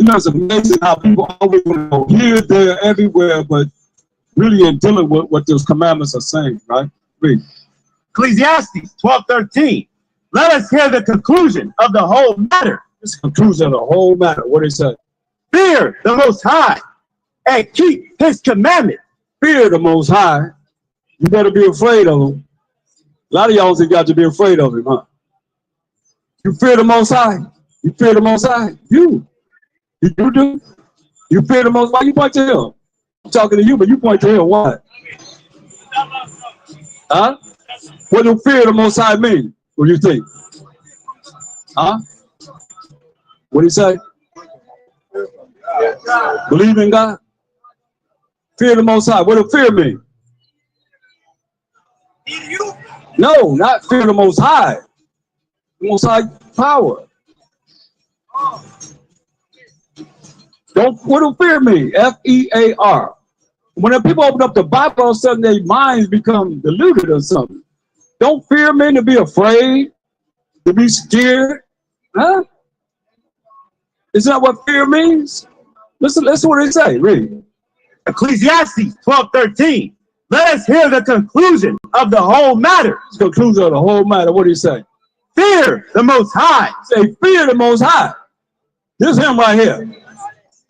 You know, it's amazing how people always want to go here, there, everywhere, but really in dealing with what those commandments are saying, right? Read. Ecclesiastes 12:13. Let us hear the conclusion of the whole matter. This conclusion of the whole matter. What did it say? Fear the Most High and keep his commandments. Fear the Most High. You better be afraid of him. A lot of y'all think you got to be afraid of him, huh? You fear the Most High. You fear the Most High. You do. You fear the Most High. Why you point to him? I'm talking to you, but you point to him. Why? Huh? What do fear the Most High mean? What do you think? Huh? What do you say? Believe in God? Fear the Most High. What does fear mean? No, not fear the Most High. The Most High power. What do fear mean? F-E-A-R. When the people open up the Bible, all of a sudden their minds become deluded or something. Don't fear mean to be afraid, to be scared. Huh? Isn't that what fear means? Listen what they say. Read. Ecclesiastes 12:13. Let us hear the conclusion of the whole matter. The conclusion of the whole matter. What do you say? Fear the Most High. Say, fear the Most High. This is him right here.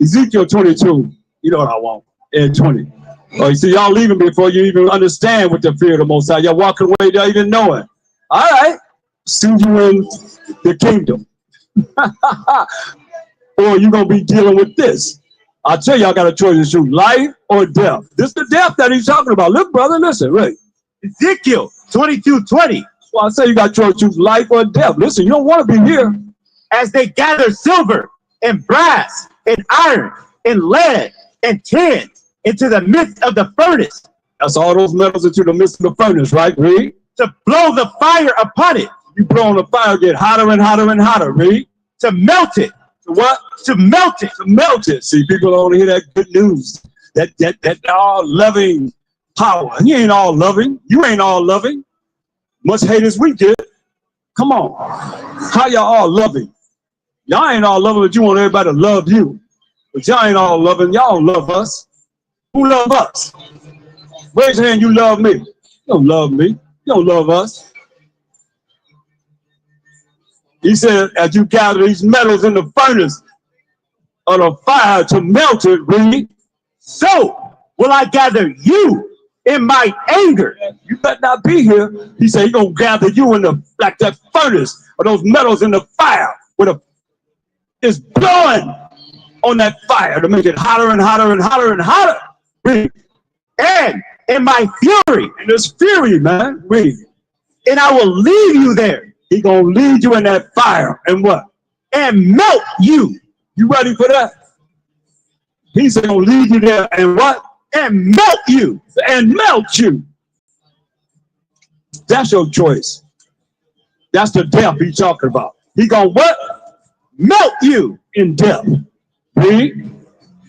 Ezekiel 22. You know what I want. And 20. Oh, you see, y'all leaving before you even understand what the fear of the Most High. Y'all walking away without even knowing. All right. Soon you in the kingdom. Or you're going to be dealing with this. I tell you, I got a choice to choose life or death. This is the death that he's talking about. Look, brother, listen, right? Ezekiel 22:20. Well, I say you got a choice to choose life or death. Listen, you don't want to be here. As they gather silver and brass and iron and lead and tin into the midst of the furnace. That's all those metals into the midst of the furnace, right? Read. To blow the fire upon it. You blow on the fire, get hotter and hotter and hotter. Read. To melt it. To what? To melt it. To melt it. See, people don't hear that good news. That all loving power. You ain't all loving. You ain't all loving. Much hate as we get. Come on. How y'all all loving? Y'all ain't all loving, but you want everybody to love you. But y'all ain't all loving. Y'all don't love us. Who love us? Raise your hand, you love me. You don't love me. You don't love us. He said, as you gather these metals in the furnace of the fire to melt it, read. So will I gather you in my anger. You better not be here. He said, he's going to gather you in the, like that furnace of those metals in the fire with it's blowing on that fire to make it hotter and hotter and hotter and hotter. Read. And in my fury. And there's fury, man. Read. And I will leave you there. He going to lead you in that fire. And what? And melt you. You ready for that? He's going to lead you there and what? And melt you. And melt you. That's your choice. That's the death he's talking about. He going to what? Melt you in death. Read.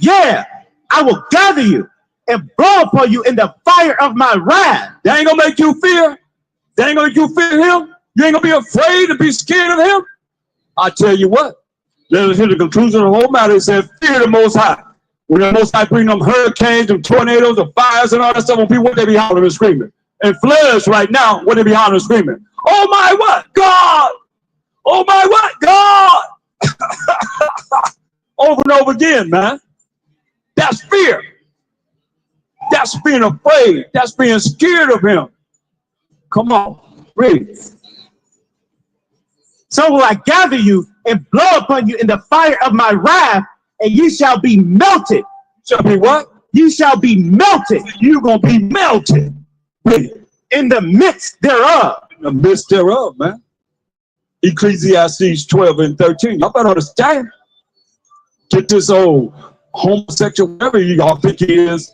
Yeah, I will gather you and blow upon you in the fire of my wrath. That ain't going to make you fear. That ain't going to make you fear him. You ain't going to be afraid to be scared of him. I tell you what. Let us hear the conclusion of the whole matter. It said, fear the Most High. When the Most High bring them hurricanes, them tornadoes, the fires, and all that stuff, when people, what they be hollering and screaming. And floods right now, what they be hollering and screaming. Oh my what? God! Oh my what? God! Over and over again, man. That's fear. That's being afraid. That's being scared of him. Come on, read. So will I gather you and blow upon you in the fire of my wrath, and you shall be melted. Shall be what? You shall be melted. You're going to be melted. Read. In the midst thereof. In the midst thereof, man. Ecclesiastes 12 and 13. Y'all better understand. Get this old homosexual, whatever y'all think he is,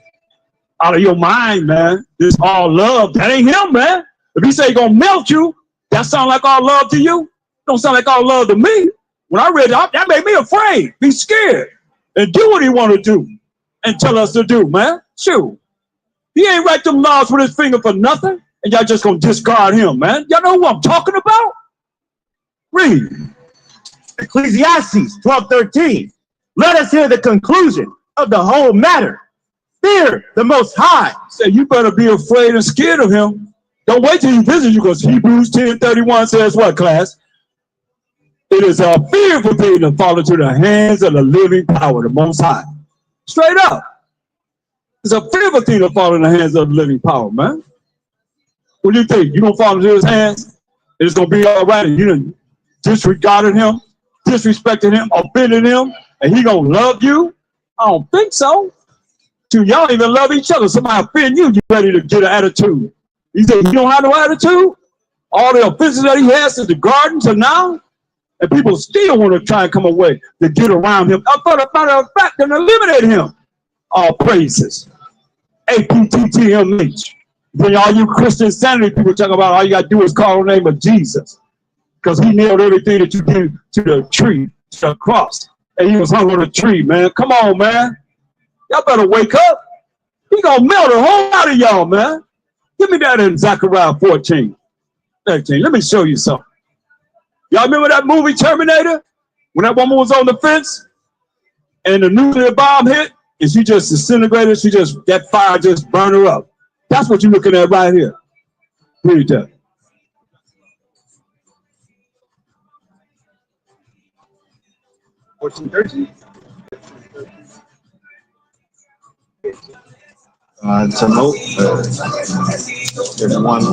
out of your mind, man. This all love. That ain't him, man. If he say he gonna melt you, that sound like all love to you? Don't sound like all love to me. When I read that, that made me afraid, be scared, and do what he want to do and tell us to do, man. Shoot. He ain't write them laws with his finger for nothing, and y'all just gonna discard him, man. Y'all know who I'm talking about? Read. Ecclesiastes 12:13. Let us hear the conclusion of the whole matter. Fear the Most High. Say, you better be afraid and scared of him. Don't wait till he visits you, because Hebrews 10:31 says what, class? It is a fearful thing to fall into the hands of the living power, the Most High. Straight up. It's a fearful thing to fall in the hands of the living power, man. What do you think? You don't fall into his hands? It's going to be all right. You done disregarded him, disrespected him, offended him, and he going to love you? I don't think so. Y'all even love each other. Somebody offend you, you ready to get an attitude. You think he don't have no attitude? All the offenses that he has since the garden to now, and people still want to try and come away to get around him. I thought about a fact and eliminate him. All praises. APTTMH. Then all you Christian sanity people talk about all you got to do is call the name of Jesus. Because he nailed everything that you did to the tree, to the cross. And he was hung on a tree, man. Come on, man. Y'all better wake up. He gonna melt a whole lot of y'all, man. Give me that in Zechariah 14. 13. Let me show you something. Y'all remember that movie Terminator? When that woman was on the fence and the nuclear bomb hit and she just disintegrated, that fire just burned her up. That's what you're looking at right here. Read that. To note, everyone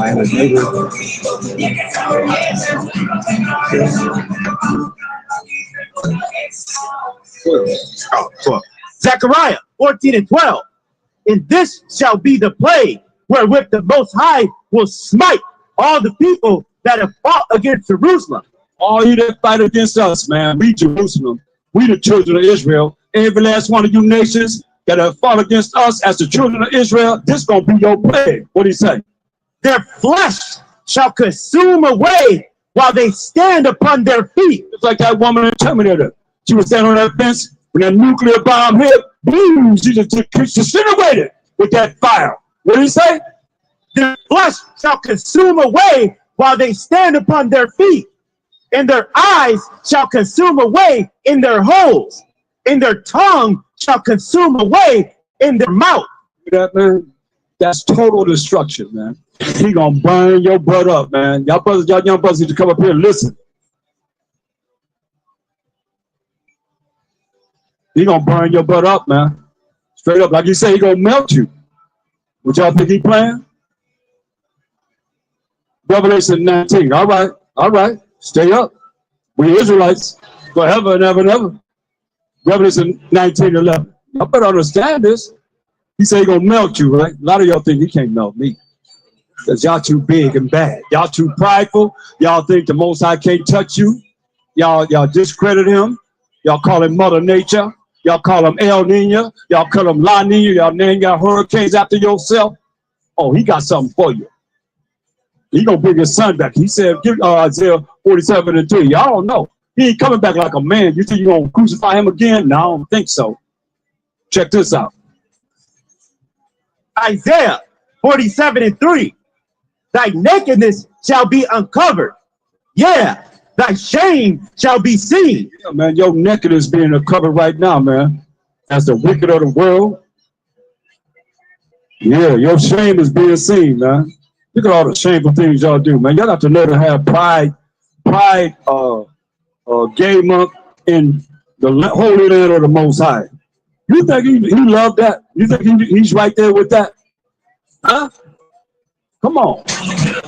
and his neighbor. Zechariah 14:12. And this shall be the plague wherewith the Most High will smite all the people that have fought against Jerusalem. All you that fight against us, man, we Jerusalem, we the children of Israel. Every last one of you nations that have fought against us as the children of Israel, this gonna be your plague. What do you say? Their flesh shall consume away while they stand upon their feet. It's like that woman in Terminator. She was standing on that fence when that nuclear bomb hit. Boom! She just disintegrated with that fire. What do you say? Their flesh shall consume away while they stand upon their feet, and their eyes shall consume away in their holes, and their tongue shall consume away in their mouth. That, man, that's total destruction, man. He gonna burn your butt up, man. Y'all brothers, y'all young brothers need to come up here and listen. He gonna burn your butt up, man. Straight up, like you say, he gonna melt you. What y'all think he playing? Revelation 19. All right. Stay up. We Israelites forever and ever and ever. Revelation 19:11. Y'all better understand this. He said he gonna melt you, right? A lot of y'all think he can't melt me. Because y'all too big and bad. Y'all too prideful. Y'all think the Most High can't touch you. Y'all discredit him. Y'all call him Mother Nature. Y'all call him El Nino. Y'all call him La Nina. Y'all name got hurricanes after yourself. Oh, he got something for you. He gonna bring his son back. He said, give Isaiah 47:3. Y'all don't know. He ain't coming back like a man. You think you're gonna crucify him again? No, I don't think so. Check this out. Isaiah 47:3. Thy nakedness shall be uncovered. Yeah, thy shame shall be seen. Yeah, man, your nakedness being uncovered right now, man. As the wicked of the world. Yeah, your shame is being seen, man. Look at all the shameful things y'all do, man. Y'all got to learn to have pride gay month in the holy land of the Most High. You think he loved that? You think he's right there with that? Huh? Come on.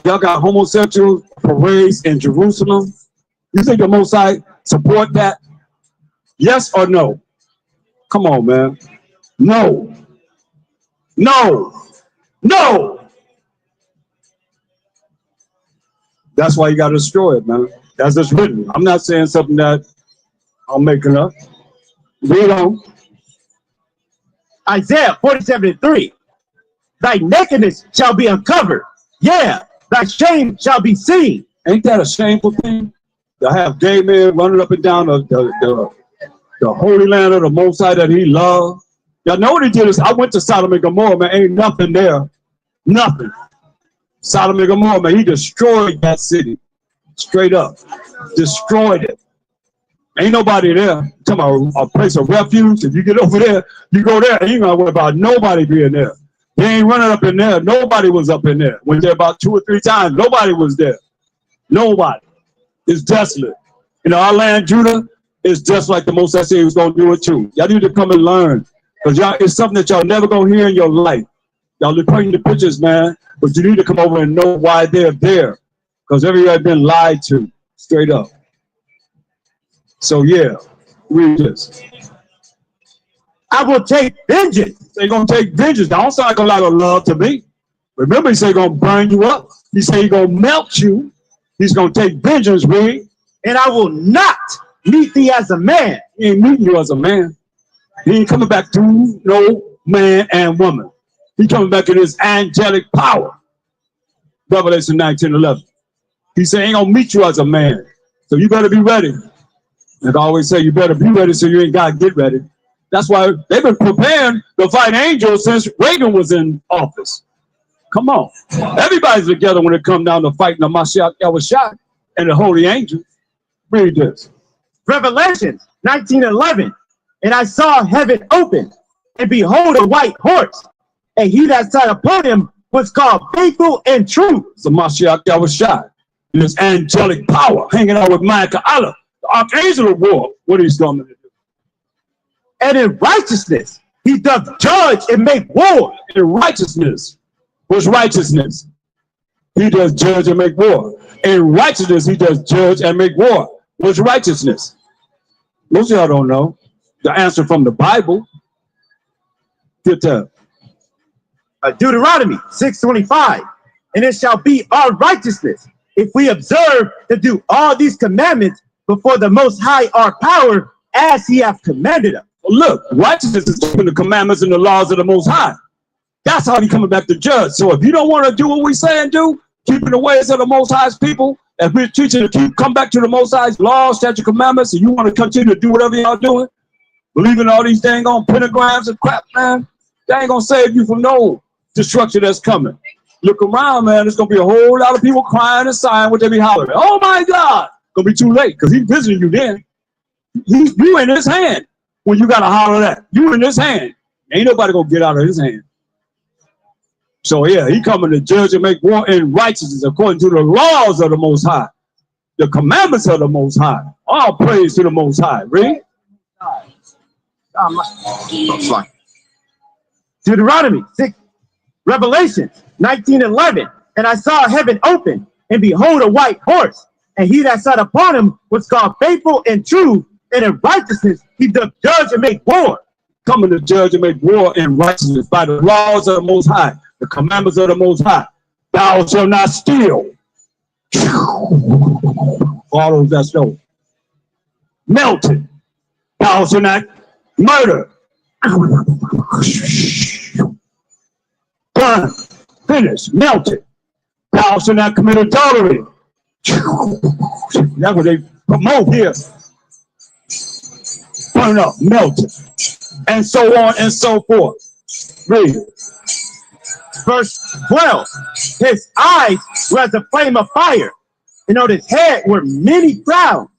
Y'all got homosexual parades in Jerusalem. You think the Most High support that? Yes or no? Come on, man. No. No. No. That's why you got to destroy it, man. That's just written. I'm not saying something that I'm making up. Read on. Isaiah 47:3. Thy nakedness shall be uncovered. Yeah, thy shame shall be seen. Ain't that a shameful thing? To have gay men running up and down the holy land of the Most High that he loved. Y'all know what he did is I went to Sodom and Gomorrah, man. Ain't nothing there. Nothing. Sodom and Gomorrah, man, he destroyed that city. Straight up. Destroyed it. Ain't nobody there. Talking about a place of refuge. If you get over there, you go there. You ain't gonna worry about nobody being there. They ain't running up in there. Nobody was up in there. Went there about 2 or 3 times. Nobody was there. Nobody. It's desolate. You know, our land, Judah, is just like the Most High said he was gonna do it too. Y'all need to come and learn. Because y'all, it's something that y'all never gonna hear in your life. Y'all are painting the pictures, man. But you need to come over and know why they're there. Because everybody been lied to, straight up. So yeah, read this. I will take vengeance. They're gonna take vengeance. That don't sound like a lot of love to me. Remember, he said he's gonna burn you up. He said he's gonna melt you. He's gonna take vengeance, read. And I will not meet thee as a man. He ain't meeting you as a man. He ain't coming back to no man and woman. He coming back in his angelic power. Revelation 19:11. He said he ain't gonna meet you as a man. So you better be ready. Like I always say, you better be ready so you ain't gotta get ready. That's why they've been preparing to fight angels since Reagan was in office. Come on. Everybody's together when it comes down to fighting the Mashiach Yahushua and the holy angels. Read this. Revelation 19:11. And I saw heaven open, and behold, a white horse, and he that sat upon him was called Faithful and True. It's the Mashiach Yahushua in his angelic power, hanging out with Micah Allah, the archangel of war. What he's coming to do. And in righteousness he doth judge and make war. In righteousness. What's righteousness? He does judge and make war. In righteousness, he does judge and make war. What's righteousness? Most of y'all don't know the answer from the Bible. Get that. Deuteronomy 6:25. And it shall be our righteousness if we observe to do all these commandments before the Most High our power, as he hath commanded us. Look, righteousness is keeping the commandments and the laws of the Most High. That's how he coming back to judge. So if you don't want to do what we say and do, keeping the ways of the Most High's people, if we're teaching to come back to the Most High's laws, statute, commandments, and you want to continue to do whatever y'all doing, believing all these dang on pentagrams and crap, man, that ain't gonna save you from no destruction that's coming. Look around, man. There's gonna be a whole lot of people crying and sighing what they be hollering. Oh my God! Gonna be too late because he's visiting you then. You in his hand when you gotta holler that. You in his hand. Ain't nobody gonna get out of his hand. So yeah, he coming to judge and make war in righteousness according to the laws of the Most High, the commandments of the Most High. All praise to the Most High. Read. Deuteronomy 6, Revelation 19:11. And I saw heaven open, and behold, a white horse, and he that sat upon him was called Faithful and True, and in righteousness he doth judge and make war. Coming to judge and make war in righteousness by the laws of the Most High, the commandments of the Most High. Thou shalt not steal. All those that stole. Melted. Thou shalt not murder. Burn. Finished. Melted. Thou shalt not commit adultery. That's what they promote here. Burn up. Melted. And so on and so forth. Read. Verse 12. His eyes were as a flame of fire, and on his head were many crowns,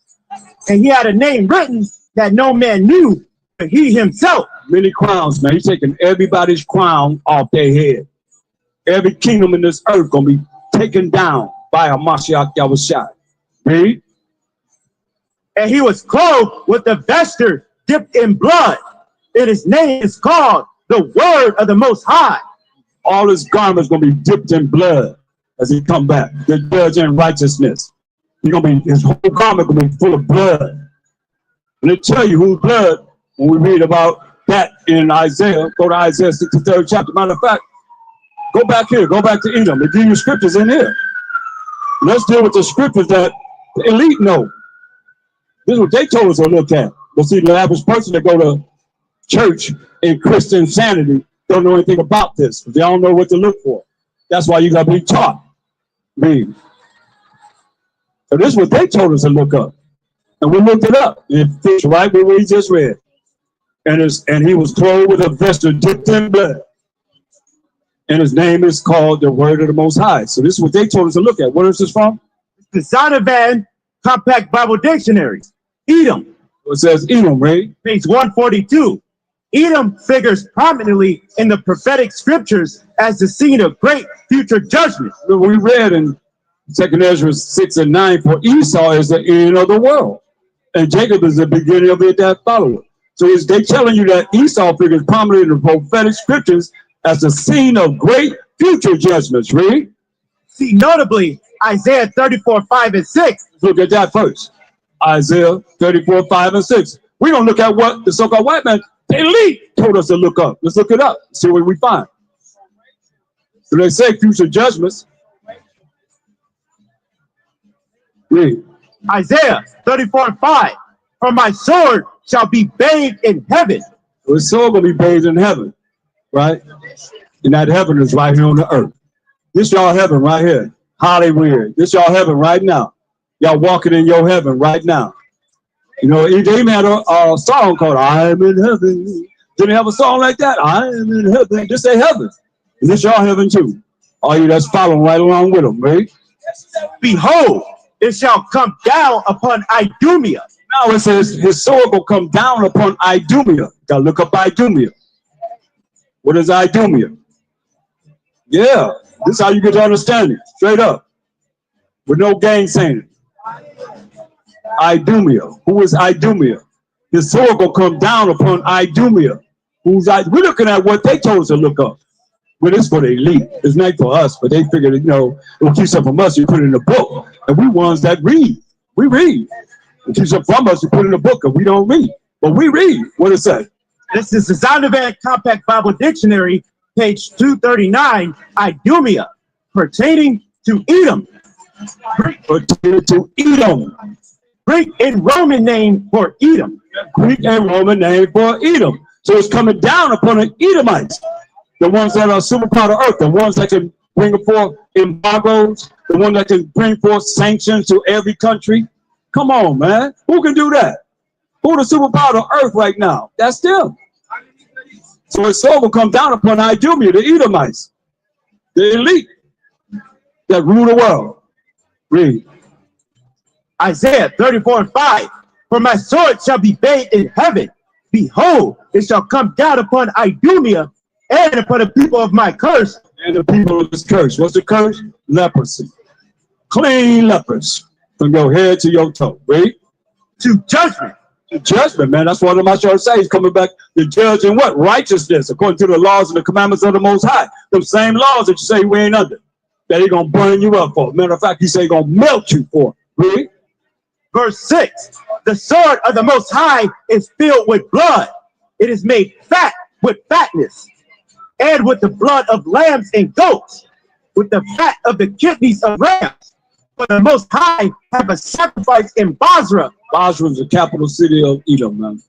and he had a name written that no man knew but he himself. Many crowns, man. He's taking everybody's crown off their head. Every kingdom in this earth gonna be taken down by a Mashiach Yahushua. Read. And he was clothed with a vesture dipped in blood, and his name is called the Word of the Most High. All his garments gonna be dipped in blood as he come back. The judge in righteousness. He's gonna be, his whole garment gonna be full of blood. And they tell you whose blood when we read about that in Isaiah. Go to Isaiah 63rd chapter. Matter of fact, go back here. Go back to Edom. They give you scriptures in here. Let's deal with the scriptures that the elite know. This is what they told us to look at. But see, the average person that go to church in Christian sanity don't know anything about this. They don't know what to look for. That's why you got to be taught. Read. So this is what they told us to look up. And we looked it up. It fits right with what we just read. And he was clothed with a vesture dipped in blood. And his name is called the Word of the Most High. So this is what they told us to look at. Where is this from? The Zondervan Compact Bible Dictionary. Edom, It says Edom, right? Page 142. Edom figures prominently in the prophetic scriptures as the scene of great future judgment. We read in 2 Ezra 6 and 9, for Esau is the end of the world, and Jacob is the beginning of it that followeth. So is they telling you that Esau figures prominently in the prophetic scriptures as the scene of great future judgments, read? See notably Isaiah 34, 5 and 6. Let's look at that first. Isaiah 34, 5 and 6. We're going to look at what the so-called white man, the elite, told us to look up. Let's look it up, see what we find. So they say future judgments. Read. Isaiah 34 and 5. For my sword shall be bathed in heaven. So his soul going to be bathed in heaven, right? And that heaven is right here on the earth. This y'all heaven right here. Hollywood. This y'all heaven right now. Y'all walking in your heaven right now. You know, they even had a song called I Am in Heaven. Didn't they have a song like that? I am in heaven. Just say heaven. Is this y'all heaven too? All you that's following right along with them, right? Behold, it shall come down upon Idumea. Now it says his sword will come down upon Idumea. Gotta look up Idumea. What is Idumea? Yeah, this is how you get to understand it. Straight up. With no gainsaying. Idumea. Who is Idumea? His sword will come down upon Idumea. We're looking at what they told us to look up. But it's for the elite. It's not for us, but they figured, you know, it will keep something from us. You put it in the book. And we ones that read. We read. It keeps something from us. You put it in the book, and we don't read. But we read. What it say? This is the Zondervan Compact Bible Dictionary, page 239, Idumea, pertaining to Edom. Pertaining to Edom. Greek and Roman name for Edom. Greek and Roman name for Edom. So it's coming down upon the Edomites. The ones that are super part of earth, the ones that can bring forth embargoes, the ones that can bring forth sanctions to every country. Come on, man. Who can do that? Who the superpower of earth right now? That's them. So his sword will come down upon Idumea, the Edomites, the elite that rule the world. Read. Isaiah 34 and 5. For my sword shall be bathed in heaven. Behold, it shall come down upon Idumea and upon the people of my curse. And the people of this curse. What's the curse? Leprosy. Clean lepers from your head to your toe. Read. To judgment. To judgment, man. That's what I'm trying to say. He's coming back to judge in what? Righteousness, according to the laws and the commandments of the Most High. Them same laws that you say we ain't under. That He's going to burn you up for. Matter of fact, He say He's going to melt you for. Read. Verse 6. The sword of the Most High is filled with blood. It is made fat with fatness, and with the blood of lambs and goats, with the fat of the kidneys of rams. For the Most High have a sacrifice in Basra. Basra is the capital city of Edom, man.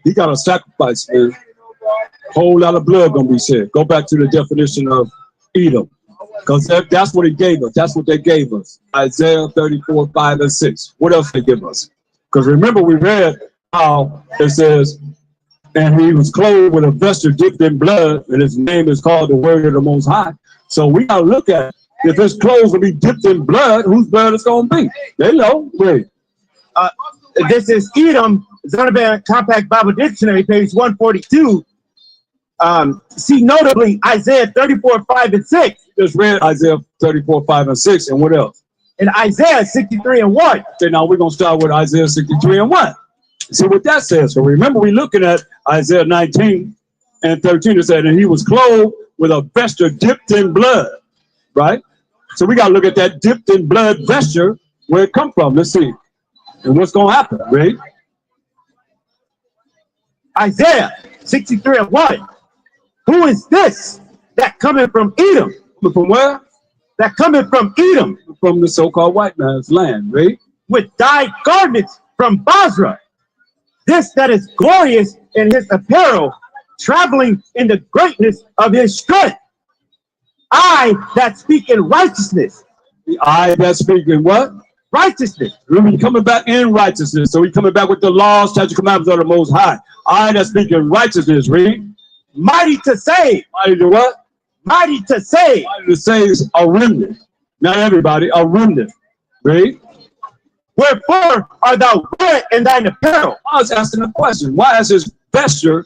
He got a sacrifice, man. Whole lot of blood gonna be shed. Go back to the definition of Edom, because that's what He gave us. That's what they gave us. Isaiah 34, 5 and 6. What else they give us? Because remember, we read how it says, and He was clothed with a vesture dipped in blood, and His name is called the Word of the Most High. So we gotta look at, if His clothes will be dipped in blood, whose blood it's gonna be? They know. Wait. This is Edom, Zondervan Compact Bible Dictionary, page 142. See notably Isaiah 34, 5 and 6. Just read Isaiah 34, 5 and 6, and what else? And Isaiah 63 and 1. Okay, now we're gonna start with Isaiah 63 and 1. See what that says. So remember, we're looking at Isaiah 19 and 13. It said, and He was clothed with a vesture dipped in blood, right? So we got to look at that dipped in blood vesture, where it come from. Let's see. And what's going to happen, right? Isaiah 63 and 1. Who is this that coming from Edom? From where? That coming from Edom. From the so-called white man's land, right? With dyed garments from Basra. This that is glorious in his apparel, traveling in the greatness of his strength. I that speak in righteousness. The I that speak in what? Righteousness. Remember, He's coming back in righteousness. So He's coming back with the laws, statutes, commandments of the Most High. I that speak in righteousness, read. Mighty to save. Mighty to what? Mighty to save. Mighty to save is a remnant. Not everybody, a remnant. Read. Wherefore art thou red in thine apparel? I was asking a question. Why is his vesture,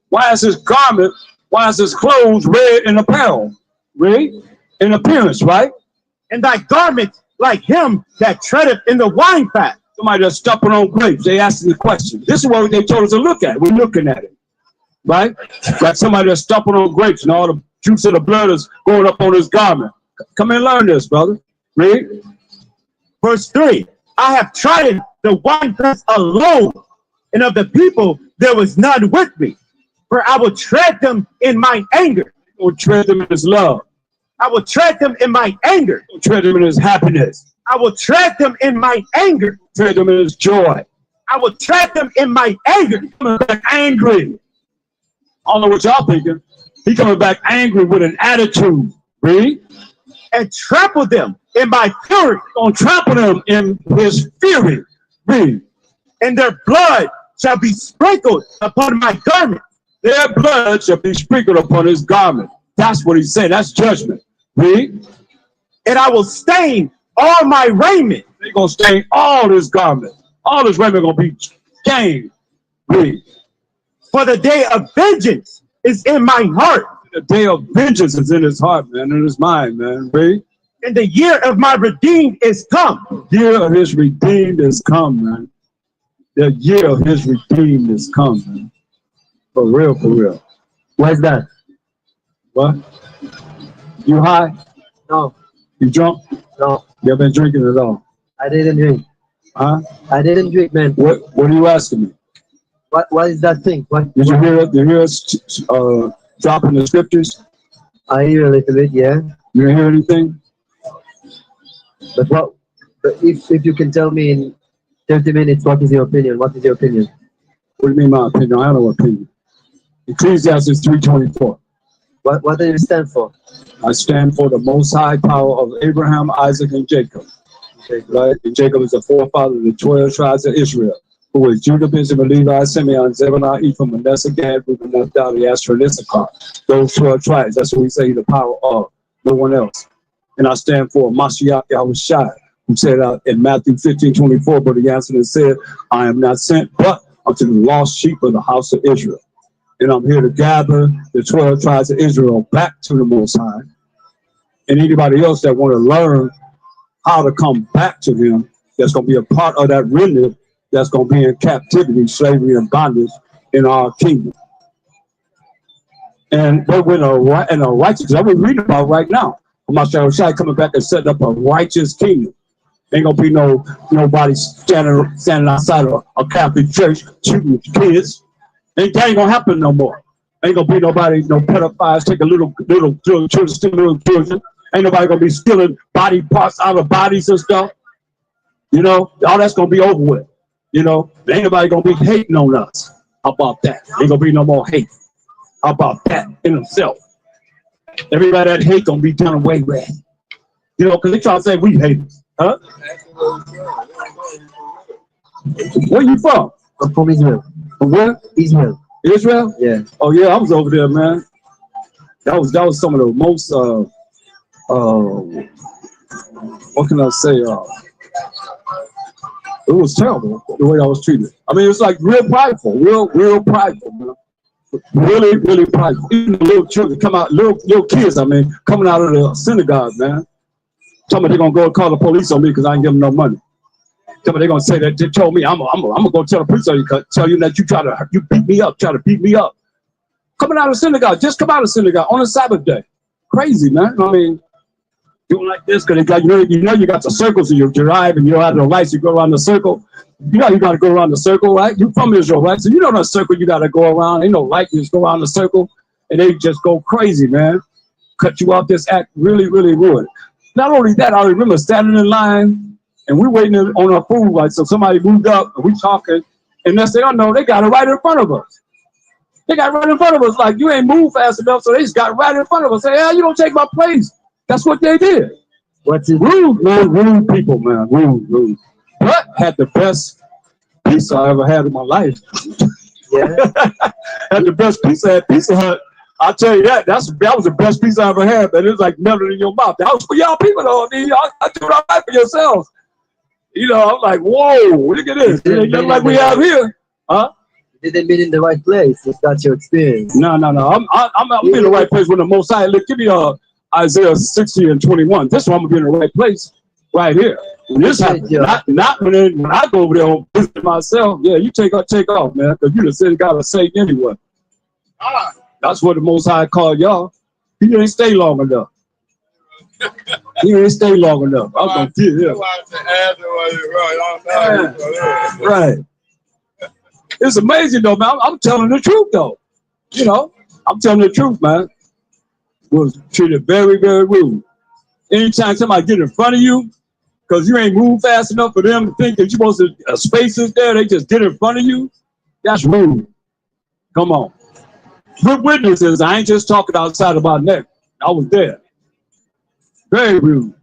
why is his garment, why is his clothes red in apparel? Read? In appearance, right? And thy garment like him that treadeth in the wine fat. Somebody that's stepping on grapes. They asking the question. This is what they told us to look at. We're looking at it. Right? Like somebody that's stepping on grapes and all the juice of the blood is going up on his garment. Come and learn this, brother. Read. Verse 3. I have trodden the winepress alone, and of the people there was none with me. For I will tread them in my anger. I will tread them in his love. I will tread them in my anger. I will tread them in his happiness. I will tread them in my anger. Tread them in his joy. I will tread them in my anger. Coming back angry. I don't know what y'all thinking. He coming back angry with an attitude. Read. And trample them in my fury. Gonna trample them in his fury. Read. And their blood shall be sprinkled upon my garment. Their blood shall be sprinkled upon his garment. That's what he's saying. That's judgment. Read. And I will stain all my raiment. They're gonna stain all his garment. All his raiment gonna be stained. Read. For the day of vengeance is in my heart. The day of vengeance is in his heart, man, in his mind, man. Read. And the year of my redeemed is come. The year of his redeemed is come, man. The year of his redeemed is come, man. For real, for real. Why is that? What? You high? No, You drunk? no, You haven't been drinking at all? I didn't drink. Huh? I didn't drink, man. What are you asking me? What is that thing? What? Did you hear it? Did you hear us dropping the scriptures? I hear a little bit, yeah. You didn't hear anything? But what? But if you can tell me in 30 minutes, what is your opinion? What is your opinion? What do you mean my opinion? I have no opinion. Ecclesiastes 3:24. What do you stand for? I stand for the most high power of Abraham, Isaac, and Jacob. Right? And Jacob is the forefather of the 12 tribes of Israel, who is Judah, Benjamin, Levi, Simeon, Zebulun, Ephraim, Manasseh, Gad, Reuben, Naphtali, Asher, and Issachar. Those 12 tribes. That's what we say the power of. No one else. And I stand for Mashiach Yahushua, who said in Matthew 15:24, but he answered and said, I am not sent but unto the lost sheep of the house of Israel. And I'm here to gather the 12 tribes of Israel back to the Most High. And anybody else that want to learn how to come back to him, that's going to be a part of that remnant that's going to be in captivity, slavery, and bondage in our kingdom. And we're in a righteous, that we're reading about right now. Mashiach coming back and setting up a righteous kingdom. Ain't gonna be nobody standing outside of a Catholic church shooting kids. That ain't gonna happen no more. Ain't gonna be nobody, no pedophiles taking little children, stealing little children. Ain't nobody gonna be stealing body parts out of bodies and stuff. You know, all that's gonna be over with. You know, ain't nobody gonna be hating on us. How about that? Ain't gonna be no more hate. How about that in itself? Everybody that hate gonna be done away with. You know, because they try to say we haters. Huh? Where you from? I'm from Israel. From where? Israel. Israel? Yeah. Oh yeah, I was over there, man. That was some of the most what can I say? It was terrible the way I was treated. I mean, it's like real prideful, real prideful, man. Really prideful. Even the little children come out, little kids, I mean, coming out of the synagogue, man. Tell me they're gonna go and call the police on me because I ain't give them no money. Tell me they're gonna say that they told me I'm gonna go tell the police on you, tell you that you beat me up, try to beat me up. Coming out of synagogue, just come out of synagogue on a Sabbath day. Crazy, man. I mean, doing like this because they got you know you got the circles in your drive and you don't have no lights. You go around the circle. You know you got to go around the circle, right? You from Israel, right? So you know that circle you got to go around. Ain't no light. You just go around the circle, and they just go crazy, man. Cut you off. This act really ruined. Not only that, I remember standing in line and we waiting on our food. Like so, somebody moved up and we talking, and next thing I know, they got it right in front of us. They got right in front of us. Like you ain't moved fast enough, so they just got right in front of us. Say, yeah, you don't take my place. That's what they did. What's it? Rude, man. Rude people, man. Rude. But had the best pizza I ever had in my life. Yeah. Had the best pizza at Pizza Hut. I'll tell you that was the best pizza I ever had, but it was like melted in your mouth. That was for y'all people though. I mean, y'all do it all right for yourselves. You know, I'm like, whoa, look at this. It ain't nothing like we have here. Huh? You didn't mean in the right place. If that's your experience. No. I'm in the right place with the Most High. Look, give me Isaiah 60:21. This one I'm gonna be in the right place right here. When this happens, not when I go over there and visit myself. Yeah, you take off, man, because you the city got to say anyway. That's what the Most High called y'all. He ain't stay long enough. He ain't stay long enough. I'm gonna get him. Right. It's amazing though, man. I'm telling the truth though. You know, I'm telling the truth, man. Was treated very, very rude. Anytime somebody get in front of you, because you ain't moved fast enough for them to think that you're supposed to space is there, they just get in front of you. That's rude. Come on. Good witnesses. I ain't just talking outside of my neck. I was there. Very rude.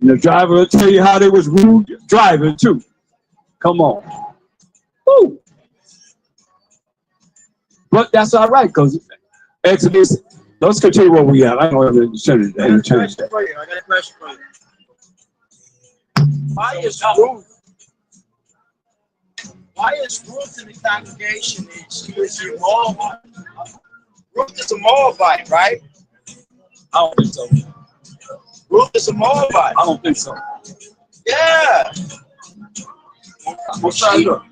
And the driver will tell you how they was rude driving too. Come on. Woo. But that's all right, because Exodus, let's continue where we at. I don't have to change that. I got a question for you. Why is Ruth in the congregation and she was a Moabite? Ruth is a Moabite, right? I don't think so. Ruth is a Moabite. I don't think so. Yeah. What's that? Look.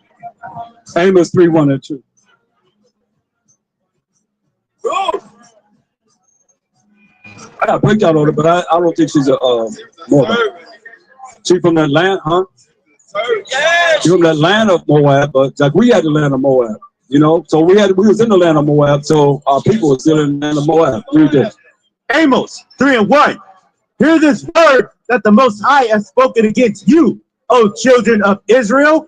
Amos 3:1-2. Ruth. I got a breakdown on it, but I don't think she's a Moabite. She from that land, huh? Yeah. She from that land of Moab, but like we had the land of Moab, you know. So we was in the land of Moab, so our people were still in the land of Moab. We did. Amos 3:1. Hear this word that the Most High has spoken against you, O children of Israel,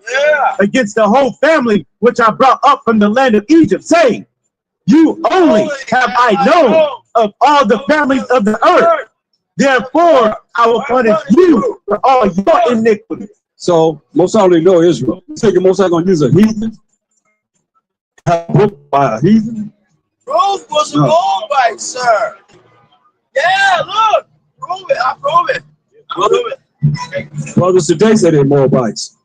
against the whole family which I brought up from the land of Egypt, saying, you only have I known of all the families of the earth. Therefore, I will punish you for all your iniquities. So Most High only know Israel. You think Most High gonna use a heathen? By a heathen? Ruth was a Moabite, sir. Yeah, look. Prove it. I prove it. Brothers today say they're Moabites.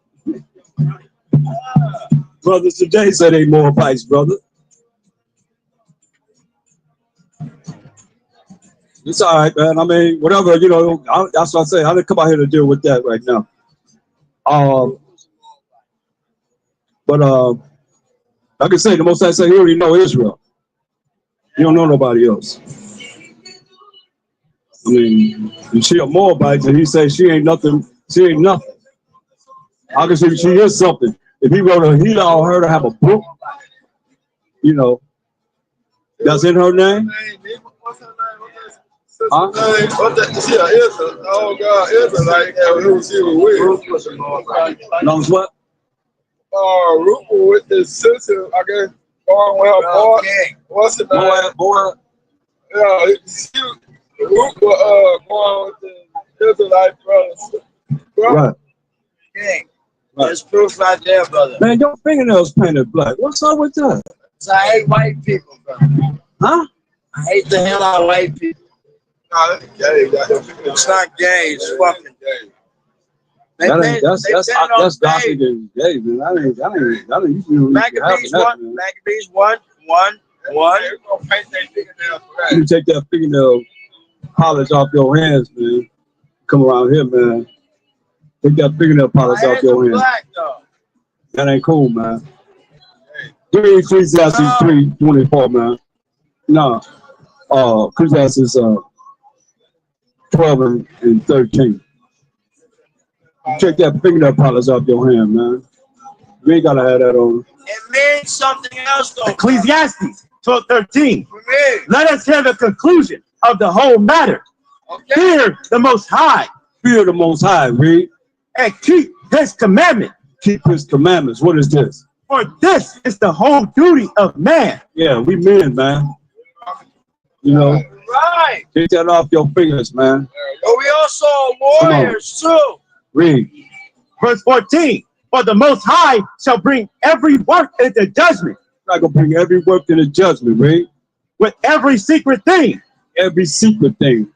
Brothers today say they Moabites, brother. It's all right, man. I mean, whatever, you know, that's what I say. I didn't come out here to deal with that right now. Like I say, the Most High say he already know Israel. He don't know nobody else. I mean, and she a Moabite, and he says she ain't nothing. She ain't nothing. I can see she is something. If he wrote he'd allow her to have a book, you know, that's in her name. Huh? Oh God, Israelite. Who she was with? Knows what? Ruth with the sister, I guess, going with her boy. What's the name? Boy. Yeah, Ruth was going with the Israelite brothers. Right. King. There's proof right there, brother. Man, your fingernails painted black. What's up with that? So I hate white people, brother. Huh? I hate the hell out of white people. Nah, that's gay. It's not gay. It's fucking gay. That's darker than gay, man. I didn't Maccabees 1. You take that fingernail polish off your hands, man. Come around here, man. Take that fingernail polish off your hands. Black, though. That ain't cool, man. Give me Ecclesiastes 3:24, man. No. Ecclesiastes 12 and 13. Take that fingernail polish off your hand, man. You ain't gotta have that on. It means something else, though. Ecclesiastes 12:13. For me. Let us hear the conclusion of the whole matter. Okay. Fear the Most High Fear the Most High, read. and keep his commandment. Keep his commandments. What is this? For this is the whole duty of man. Yeah, we men, man. You know, Right. take that off your fingers, man. But we also are warriors, too. Read. Verse 14. For the Most High shall bring every work into judgment I'm not gonna bring every work into judgment, read. with every secret thing. Every secret thing,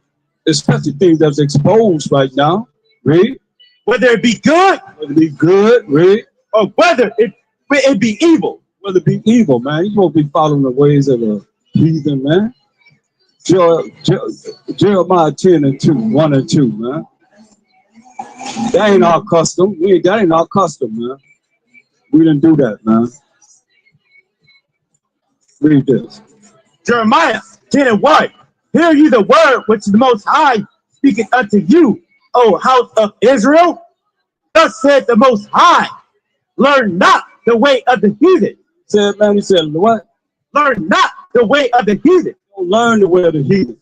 especially things that's exposed right now. Read. whether it be good, Whether it be good, read. or whether it be evil. Whether it be evil, man. You won't be following the ways of the heathen, man. Jeremiah 10 and 2, 1 and 2, man. That ain't our custom. That ain't our custom, man. We didn't do that, man. Read this. Jeremiah 10 and 1. Hear ye the word which the Most High speaketh unto you, O house of Israel. Thus said the Most High, learn not the way of the heathen. Said, man, he said, what? Learn not the way of the heathen. Don't learn the way of the heathen.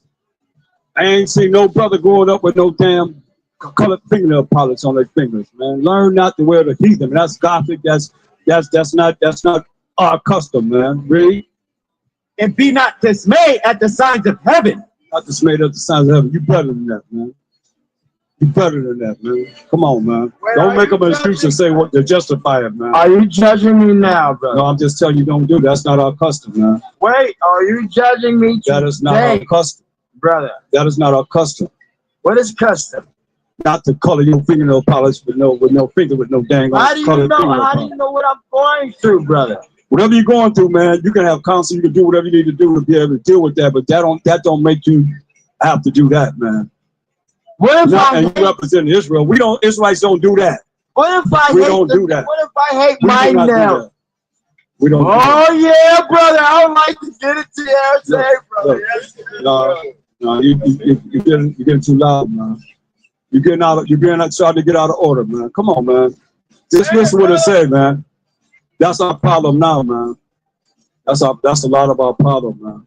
I ain't seen no brother growing up with no damn colored fingernail polish on their fingers, man. Learn not the way of the heathen. That's Gothic. That's not our custom, man. Read. And be not dismayed at the signs of heaven. Not dismayed at the signs of heaven. You better than that, man. You better than that, man. Come on, man. Don't make them an excuse to say what to justify it, man. Are you judging me now, brother? No, I'm just telling you, don't do that. That's not our custom, man. Wait, are you judging me today? That is not our custom, brother? That is not our custom. What is custom? Not to color your fingernail polish with no finger with no dang How do you know what I'm going through, brother? Whatever you're going through, man, you can have counsel. You can do whatever you need to do to be able to deal with that. But that don't make you have to do that, man. What if and you represent Israel? Israelites don't do that. What if I we don't do that? What if I hate mine now? We don't. Oh yeah, brother. I would like to get it to you, say, brother. No, you're getting too loud, man. You're starting to get out of order, man. Come on, man. Just listen what it say, man. That's our problem now, man. That's a lot of our problem, man.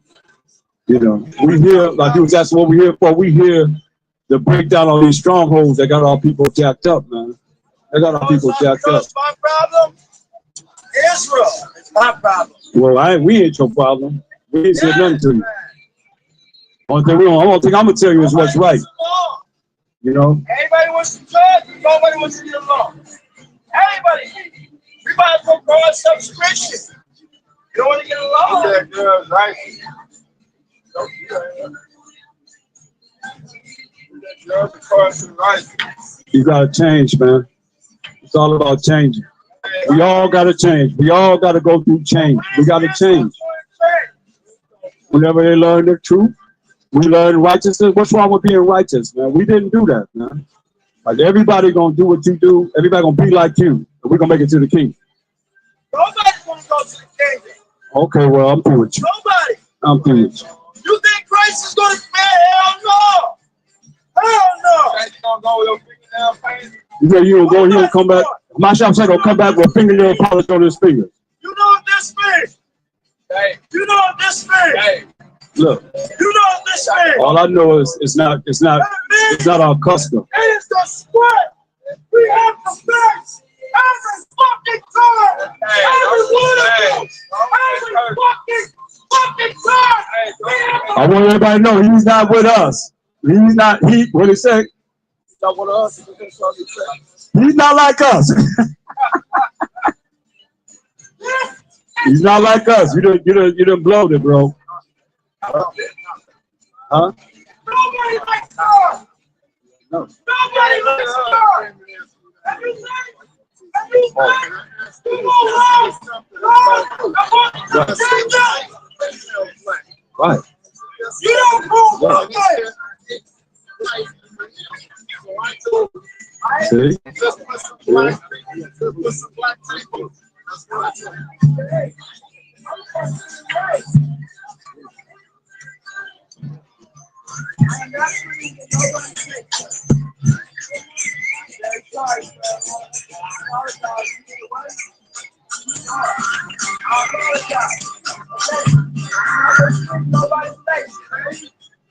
You know, we hear, like you was asking what we here for. We hear the breakdown on these strongholds that got our people jacked up, man. They got our people jacked up. My problem, Israel. It's my problem. Well, we ain't your problem. We ain't said nothing to you. Only thing I'm gonna tell you is what's right. You know. Everybody wants to judge. Nobody wants to get along. Everybody. Everybody for God's subscription. You don't want to get along. That girl's right. You gotta change, man. It's all about changing. We all gotta change. We all gotta go through change. We gotta change. Whenever they learn the truth, we learn righteousness. What's wrong with being righteous, man? We didn't do that, man. Like everybody gonna do what you do. Everybody gonna be like you. And we're gonna make it to the king. Nobody's gonna go to the kingdom. Okay, well, I'm through with you. Nobody. I'm through with you. You think Christ is gonna hell no? Hell no. Christ gonna go with your fingernail paint? You know you gonna go here and come back. My shop said gonna come back with fingernail polish on his fingers. You know what this means? Hey. You know what this means? Hey. Look. You know what this means? All I know is it's not our custom. It is the sweat. We have to face every fucking time. Every one of them. Every fucking time. I want everybody to know he's not with us. He's not. What he say? Not with us. He's not like us. He's not like us. You done blowed it, bro. Huh? Nobody likes God. No. Nobody likes God. Everything. You know Right. You don't prove one thing. See? Yeah.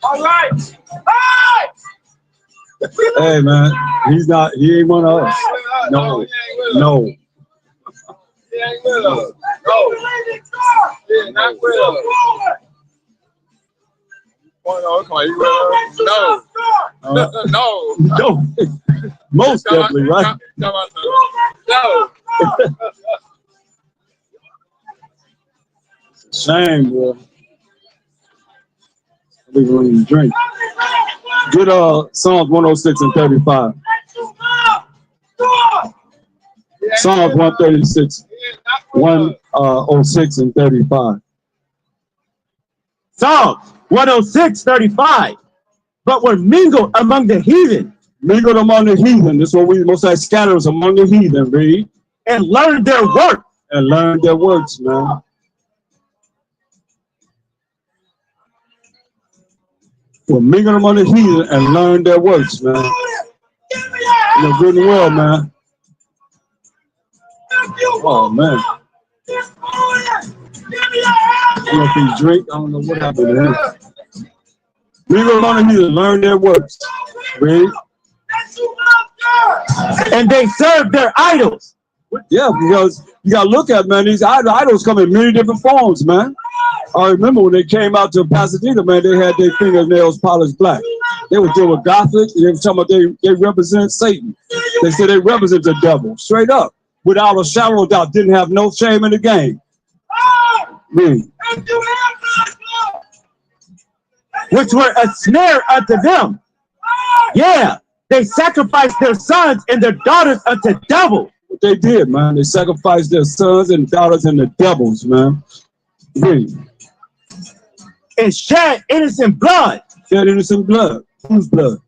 All right. Hey man, he ain't one of us. No. He ain't with us. No. He not with us. No. No. Most definitely, right? No. Shame, boy. I think when you drink. Get Psalms 106 and 35. Psalms 136, 106 and 35. Psalms 106:35. But were mingled among the heathen. Mingled among the heathen. This is what we most like scatters among the heathen, read. And learned their work. And learned their works, man. Were mingled among the heathen and learned their works, man. In the good world, man. Oh, man. I don't know if he drink. I don't know what happened to him. Mingled among the heathen, learned their works. Read. And they served their idols. Yeah, because you got to look at, man, these idols come in many different forms, man. I remember when they came out to Pasadena, man, they had their fingernails polished black. They were doing Gothic. They were talking about they represent Satan. They said they represent the devil, straight up, without a shadow of doubt. Didn't have no shame in the game. Read. Which were a snare unto them. Yeah, they sacrificed their sons and their daughters unto devil. What they did, man, they sacrificed their sons and daughters and the devils, man. Read. And shed innocent blood. Shed innocent blood. Whose blood?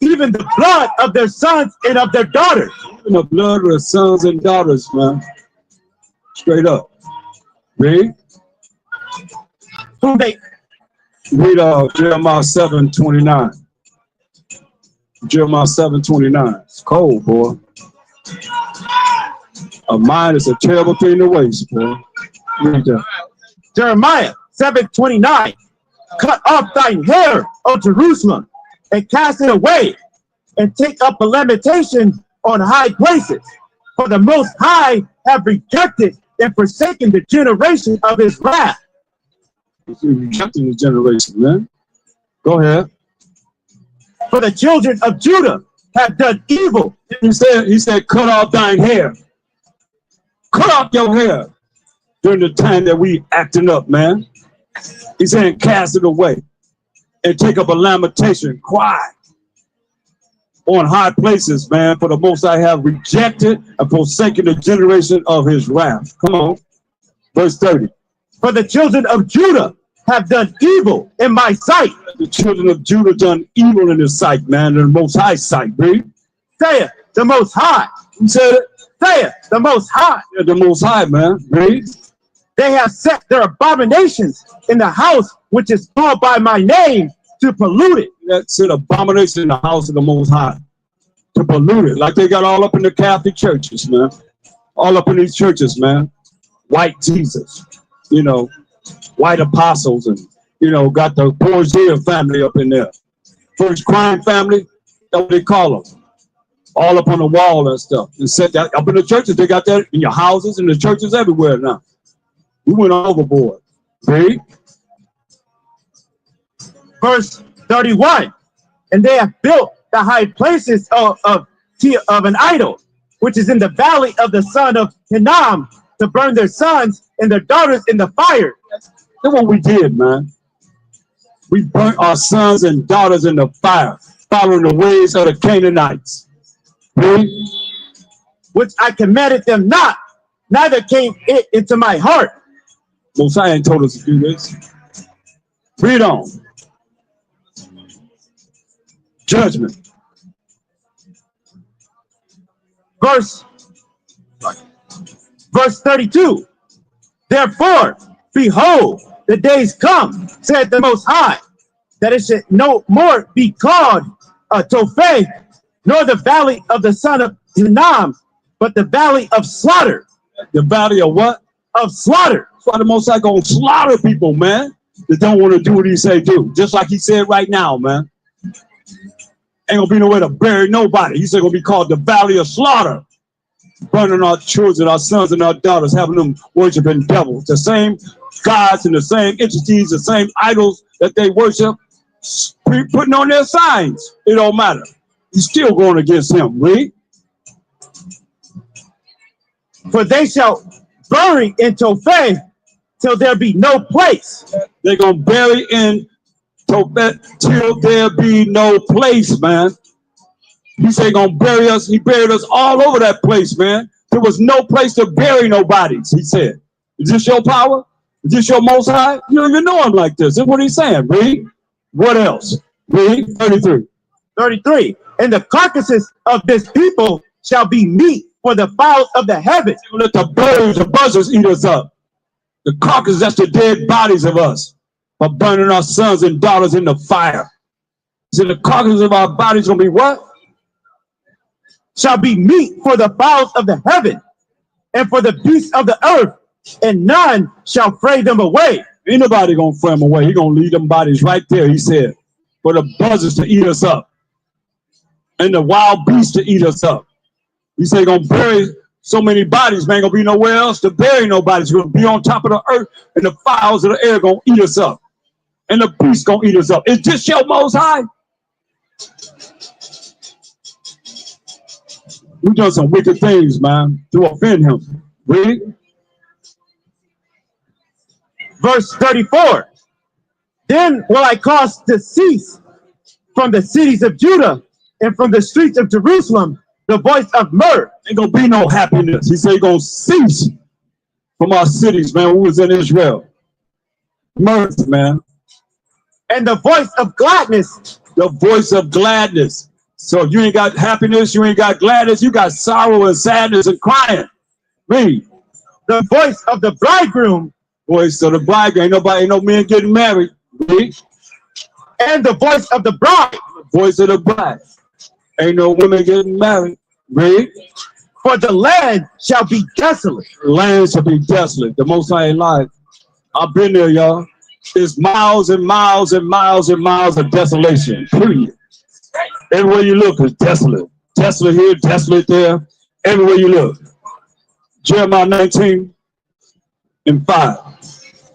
Even the blood of their sons and of their daughters. Even the blood of their sons and daughters, man. Straight up. Read. Whom they read Jeremiah 7:29. Jeremiah 7:29. It's cold, boy. A mind is a terrible thing to waste, boy. Read that. Jeremiah 7:29. Cut off thine hair, O Jerusalem, and cast it away, and take up a lamentation on high places. For the Most High have rejected and forsaken the generation of his wrath. Rejecting the generation, man. Go ahead. For the children of Judah have done evil. He said, cut off thine hair. Cut off your hair during the time that we acting up, man. He's saying, cast it away and take up a lamentation, cry on high places, man, for the Most High have rejected and forsaken the generation of his wrath. Come on. Verse 30. For the children of Judah have done evil in my sight. The children of Judah done evil in his sight, man, in the Most High sight, read. Saith the Most High. Who said it? Saith the Most High. Yeah, the Most High, man, read. They have set their abominations in the house which is called by my name to pollute it. That's an abomination in the house of the Most High. To pollute it. Like they got all up in the Catholic churches, man. All up in these churches, man. White Jesus, you know, white apostles, and, you know, got the Borgia family up in there. First crime family, that's what they call them. All up on the wall and stuff. And set that up in the churches. They got that in your houses and the churches everywhere now. We went overboard. Read. Verse 31. And they have built the high places of an idol, which is in the valley of the son of Hinnom, to burn their sons and their daughters in the fire. That's what we did, man. We burnt our sons and daughters in the fire, following the ways of the Canaanites. Read. Which I commanded them not, neither came it into my heart. Mosiah ain't told us to do this. Read on. Judgment. Verse 32. Therefore, behold, the days come, said the Most High, that it should no more be called Topheth, nor the valley of the son of Hinnom, but the valley of slaughter. The valley of what? Of slaughter. That's why the Most High gonna slaughter people, man, that don't want to do what he say do. Just like he said right now, man. Ain't gonna be nowhere to bury nobody. He said gonna be called the valley of slaughter. Burning our children, our sons and our daughters, having them worshiping devils. The same gods and the same entities, the same idols that they worship, putting on their signs. It don't matter. You're still going against him, read. For they shall bury in Topheth till there be no place. They're gonna bury in Topheth till there be no place, man. He said gonna bury us. He buried us all over that place, man. There was no place to bury no bodies, he said. Is this your power? Is this your Most High? You don't even know him like this. That's what he's saying. Read. What else? Read. 33. 33. And the carcasses of this people shall be meat for the fowls of the heavens. Let the birds and buzzards eat us up. The carcass, that's the dead bodies of us, for burning our sons and daughters in the fire. So the carcass of our bodies gonna be what? Shall be meat for the fowls of the heaven and for the beasts of the earth, and none shall fray them away. Ain't nobody gonna fray them away. He gonna leave them bodies right there, he said, for the buzzards to eat us up and the wild beasts to eat us up. He said gonna bury so many bodies, man, gonna be nowhere else to bury no bodies. Gonna be on top of the earth, and the fowls of the air gonna eat us up, and the beasts gonna eat us up. Is this your Most High? We done some wicked things, man, to offend him. Read. Verse 34. Then will I cause to cease from the cities of Judah and from the streets of Jerusalem the voice of mirth. Ain't gonna be no happiness. He said he's gonna cease from our cities, man, who was in Israel. Mirth, man. And the voice of gladness. The voice of gladness. So if you ain't got happiness, you ain't got gladness, you got sorrow and sadness and crying. Read. The voice of the bridegroom. Voice of the bridegroom. Ain't no men getting married. Read. And the voice of the bride. The voice of the bride. Ain't no women getting married. Read. For the land shall be desolate. Land shall be desolate. The Most High ain't lied. I've been there, y'all. There's miles and miles and miles and miles of desolation. Period. Everywhere you look is desolate. Desolate here, desolate there. Everywhere you look. Jeremiah 19 and 5.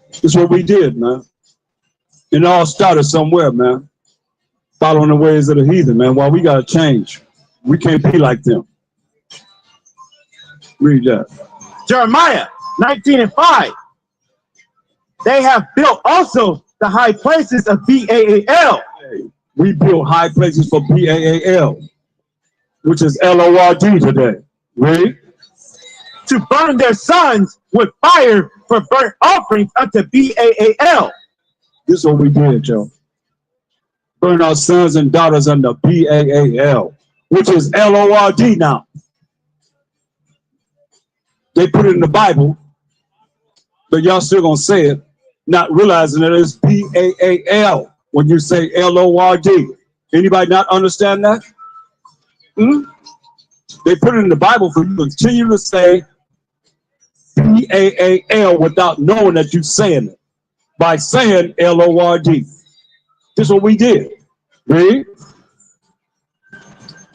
This is what we did, man. It all started somewhere, man. Following the ways of the heathen, man. Why we gotta change. We can't be like them. Read that. Jeremiah 19 and 5. They have built also the high places of Baal. We build high places for Baal, which is Lord today. Read. To burn their sons with fire for burnt offerings unto Baal. This is what we did, Joe. Burn our sons and daughters under Baal, which is Lord now. They put it in the Bible, but y'all still gonna say it, not realizing that it's Baal when you say Lord. Anybody not understand that? They put it in the Bible for you to continue to say Baal without knowing that you're saying it by saying Lord. This is what we did. Read.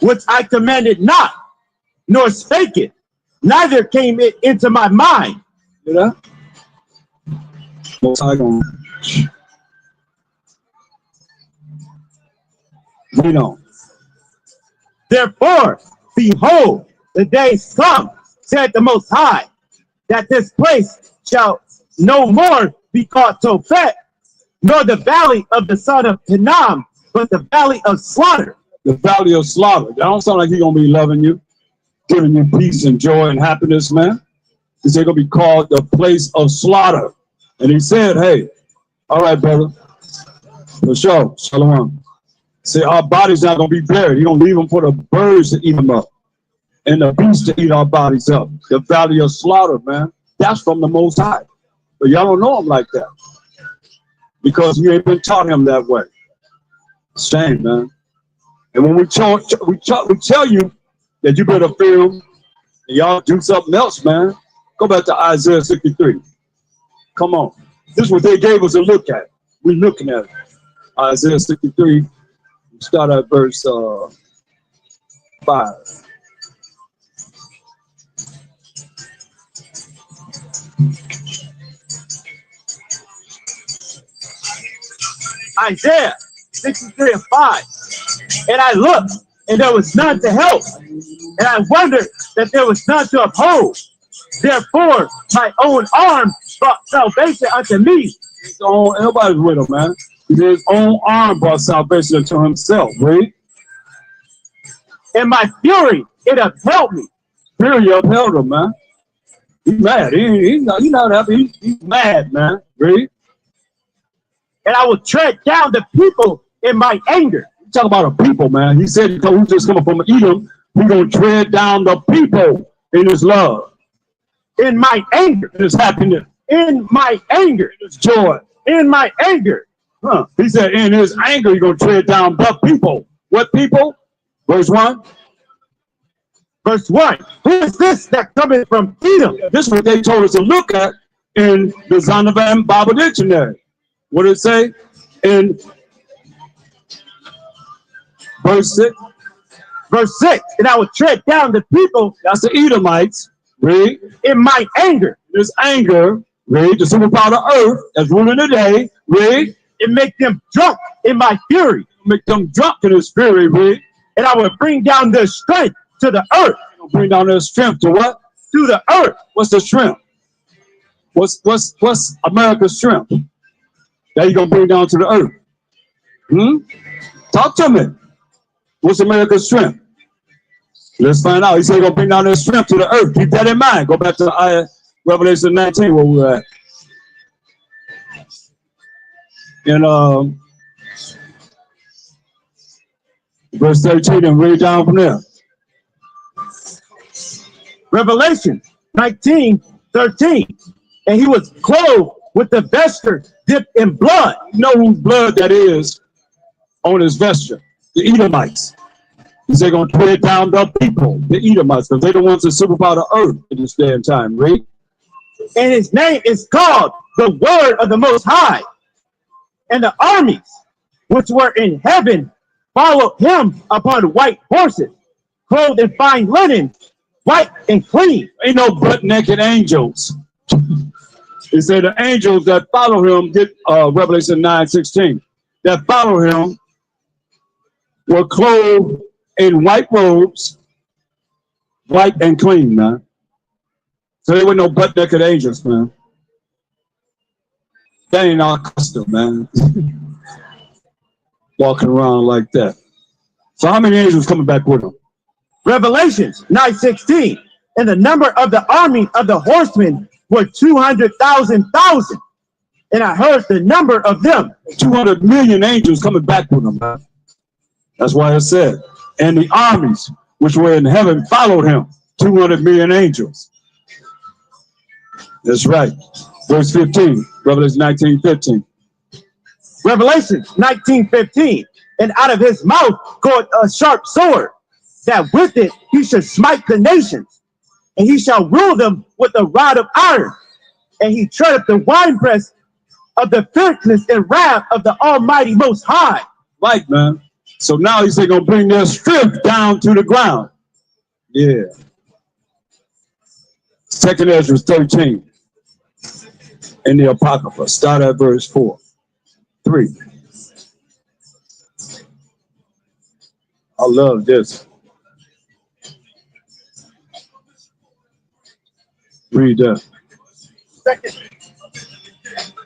Which I commanded not, nor spake it, neither came it into my mind. You know? Most High gonna read on. Therefore, behold, the days come, said the Most High, that this place shall no more be called Tophet, nor the valley of the son of Hinnom, but the valley of slaughter. The valley of slaughter. That don't sound like he's gonna be loving you, giving you peace and joy and happiness, man. He said gonna be called the place of slaughter. And he said, hey, all right, brother, for sure, shalom. Say our bodies not gonna be buried. He's gonna leave them for the birds to eat them up and the beasts to eat our bodies up. The valley of slaughter, man. That's from the Most High. But y'all don't know him like that because you ain't been taught him that way. Shame, man. And when we tell you that you better fear him, and y'all do something else, man. Go back to Isaiah 63. Come on. This is what they gave us a look at. We're looking at it. Isaiah 63. Start at verse 5. Isaiah 63 and 5. And I looked, and there was none to help. And I wondered that there was none to uphold. Therefore, my own arm brought salvation unto me. Everybody's with him, man. His own arm brought salvation unto himself, right? And my fury, it upheld me. Fury upheld him, man. He's mad. He's not happy. He's mad, man. Read. And I will tread down the people in my anger. Talk about a people, man. He said he's just coming from Edom. He's going to tread down the people in his love. In my anger. In his happiness. In my anger. In his joy. In my anger. He said in his anger, he's going to tread down the people. What people? Verse 1. Verse 1. Who is this that cometh from Edom? This is what they told us to look at in the Zondervan Bible Dictionary. What did it say? In verse 6. Verse 6. And I will tread down the people. That's the Edomites. Read. In my anger. This anger. Read. The superpower of earth that's ruling the day. Read. And make them drunk in my fury. Make them drunk in his fury. Read. And I will bring down their strength to the earth. Bring down their strength to what? To the earth. What's the strength? What's America's strength? That you're gonna bring down to the earth? Talk to me. What's America's strength? Let's find out. He said he's gonna bring down their strength to the earth. Keep that in mind. Go back to Revelation 19 where we're at. And verse 13 and read down from there. Revelation 19:13. And he was clothed with the vesture dipped in blood. You know whose blood that is on his vesture? The Edomites. He's going to tread down the people, the Edomites, because they're the ones that superpower the earth in this day and time. Read. And his name is called the Word of the Most High. And the armies which were in heaven followed him upon white horses, clothed in fine linen, white and clean. Ain't no butt-naked angels. He said the angels that follow him, Revelation 9:16, that follow him were clothed in white robes, white and clean, man. So there were no butt-naked angels, man. That ain't our custom, man. Walking around like that. So how many angels coming back with him? Revelations 9:16. And the number of the army of the horsemen were 200,000. And I heard the number of them. 200 million angels coming back with him, man. That's why it said, and the armies which were in heaven followed him. 200 million angels. That's right. Verse 15, Revelation 19:15. Revelation 19:15. And out of his mouth goeth a sharp sword, that with it he should smite the nations, and he shall rule them with a rod of iron. And he treadeth the winepress of the fierceness and wrath of the Almighty Most High. Right, man. So now he's going to bring their strength down to the ground. Yeah. 2nd Ezra 13. In the Apocrypha. Start at verse 3. I love this. Read that.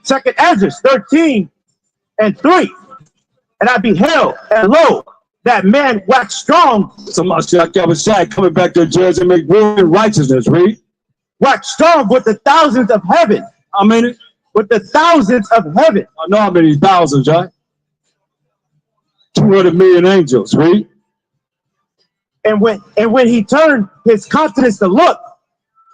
Second Ezra 13:3. And I beheld, and lo, that man waxed strong. Somebody said, coming back to judge and make war in righteousness. Read. Waxed strong with the thousands of heaven. How many? With the thousands of heaven. I know how many thousands, right? 200 million angels. Read. And when he turned his countenance to look,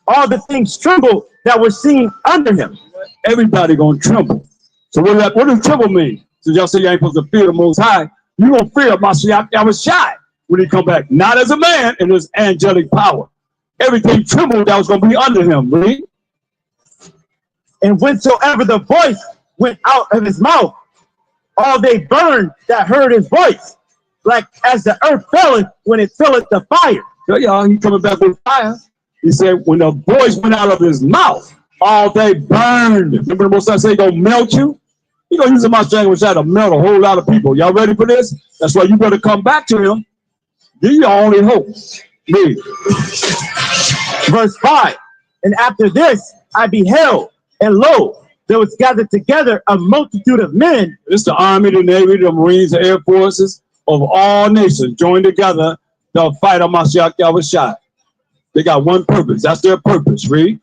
all the things trembled that were seen under him. Everybody gonna tremble. So what does tremble mean? So y'all say you ain't supposed to fear the Most High. You gonna fear Mashiach Yahushua when he come back, not as a man in his angelic power. Everything trembled that was gonna be under him. Read. And whensoever the voice went out of his mouth, all they burned that heard his voice, like as the earth felleth when it filleth the fire. So y'all, he coming back with fire. He said, when the voice went out of his mouth, all they burned. Remember the Most High say he gonna melt you? He gonna use my language to melt a whole lot of people. Y'all ready for this? That's why you better come back to him. This your only hope. Read. Verse 5. And after this I beheld, and lo, there was gathered together a multitude of men. This the Army, the Navy, the Marines, the Air Forces of all nations joined together to fight on Mashiach Yahushua. They got one purpose. That's their purpose. Read.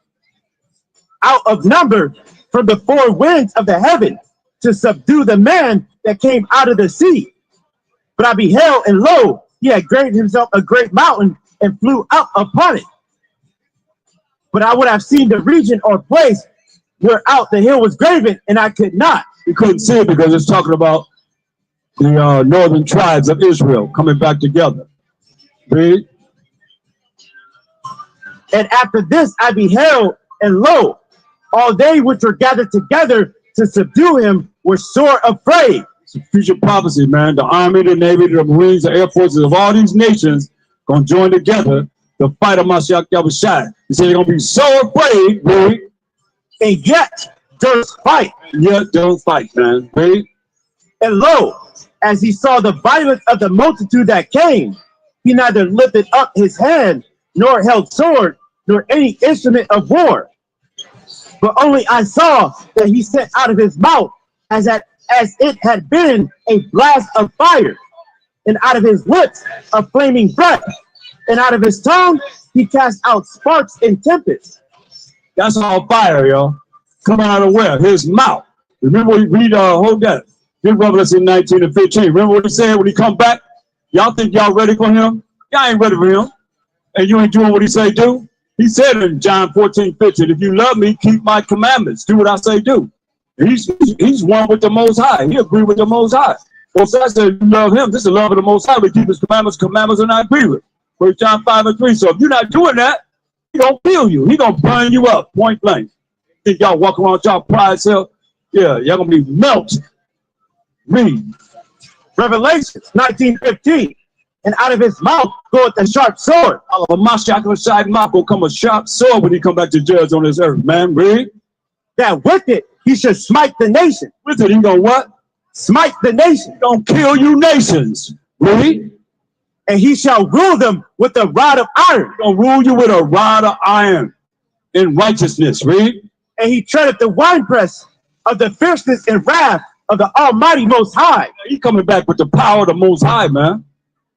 Out of number from the four winds of the heaven to subdue the man that came out of the sea. But I beheld, and lo, he had graved himself a great mountain and flew up upon it. But I would have seen the region or place whereout the hill was graven, and I could not. You couldn't see it because it's talking about the northern tribes of Israel coming back together. Read. And after this I beheld, and lo, all they which were gathered together to subdue him were sore afraid. It's a future prophecy, man. The army, the navy, the marines, the air forces of all these nations gonna join together to fight Mashiach Yahushua. He said they're gonna be so afraid, read. And yet durst fight. Yet don't fight, man. Read. And lo, as he saw the violence of the multitude that came, he neither lifted up his hand, nor held sword, nor any instrument of war. But only I saw that he sent out of his mouth as it had been a blast of fire, and out of his lips a flaming breath, and out of his tongue he cast out sparks and tempests. That's all fire, yo. Coming out of where? His mouth. Remember, we read hold that. Read Revelation 19 and 15. Remember what he said when he come back? Y'all think y'all ready for him? Y'all ain't ready for him. And you ain't doing what he say do? He said in John 14:15, if you love me, keep my commandments. Do what I say do. He's one with the Most High. He agreed with the Most High. Well, so I said, you love him. This is the love of the Most High. We keep his commandments. Commandments are not grievous. 1 John 5 and 3. So if you're not doing that, he gonna kill you. He gonna burn you up, point blank. Think y'all walk around with y'all pride self? Yeah, y'all gonna be melted. Read. Revelation 19:15. And out of his mouth goeth a sharp sword. Out of a Mashiach mouth will come a sharp sword when he come back to judge on this earth, man. Read. That with it he should smite the nation. With it, he gonna what? Smite the nation. He gonna kill you nations. Read. And he shall rule them with a rod of iron. He gonna rule you with a rod of iron in righteousness. Read. And he treadeth the winepress of the fierceness and wrath of the Almighty Most High. He coming back with the power of the Most High, man.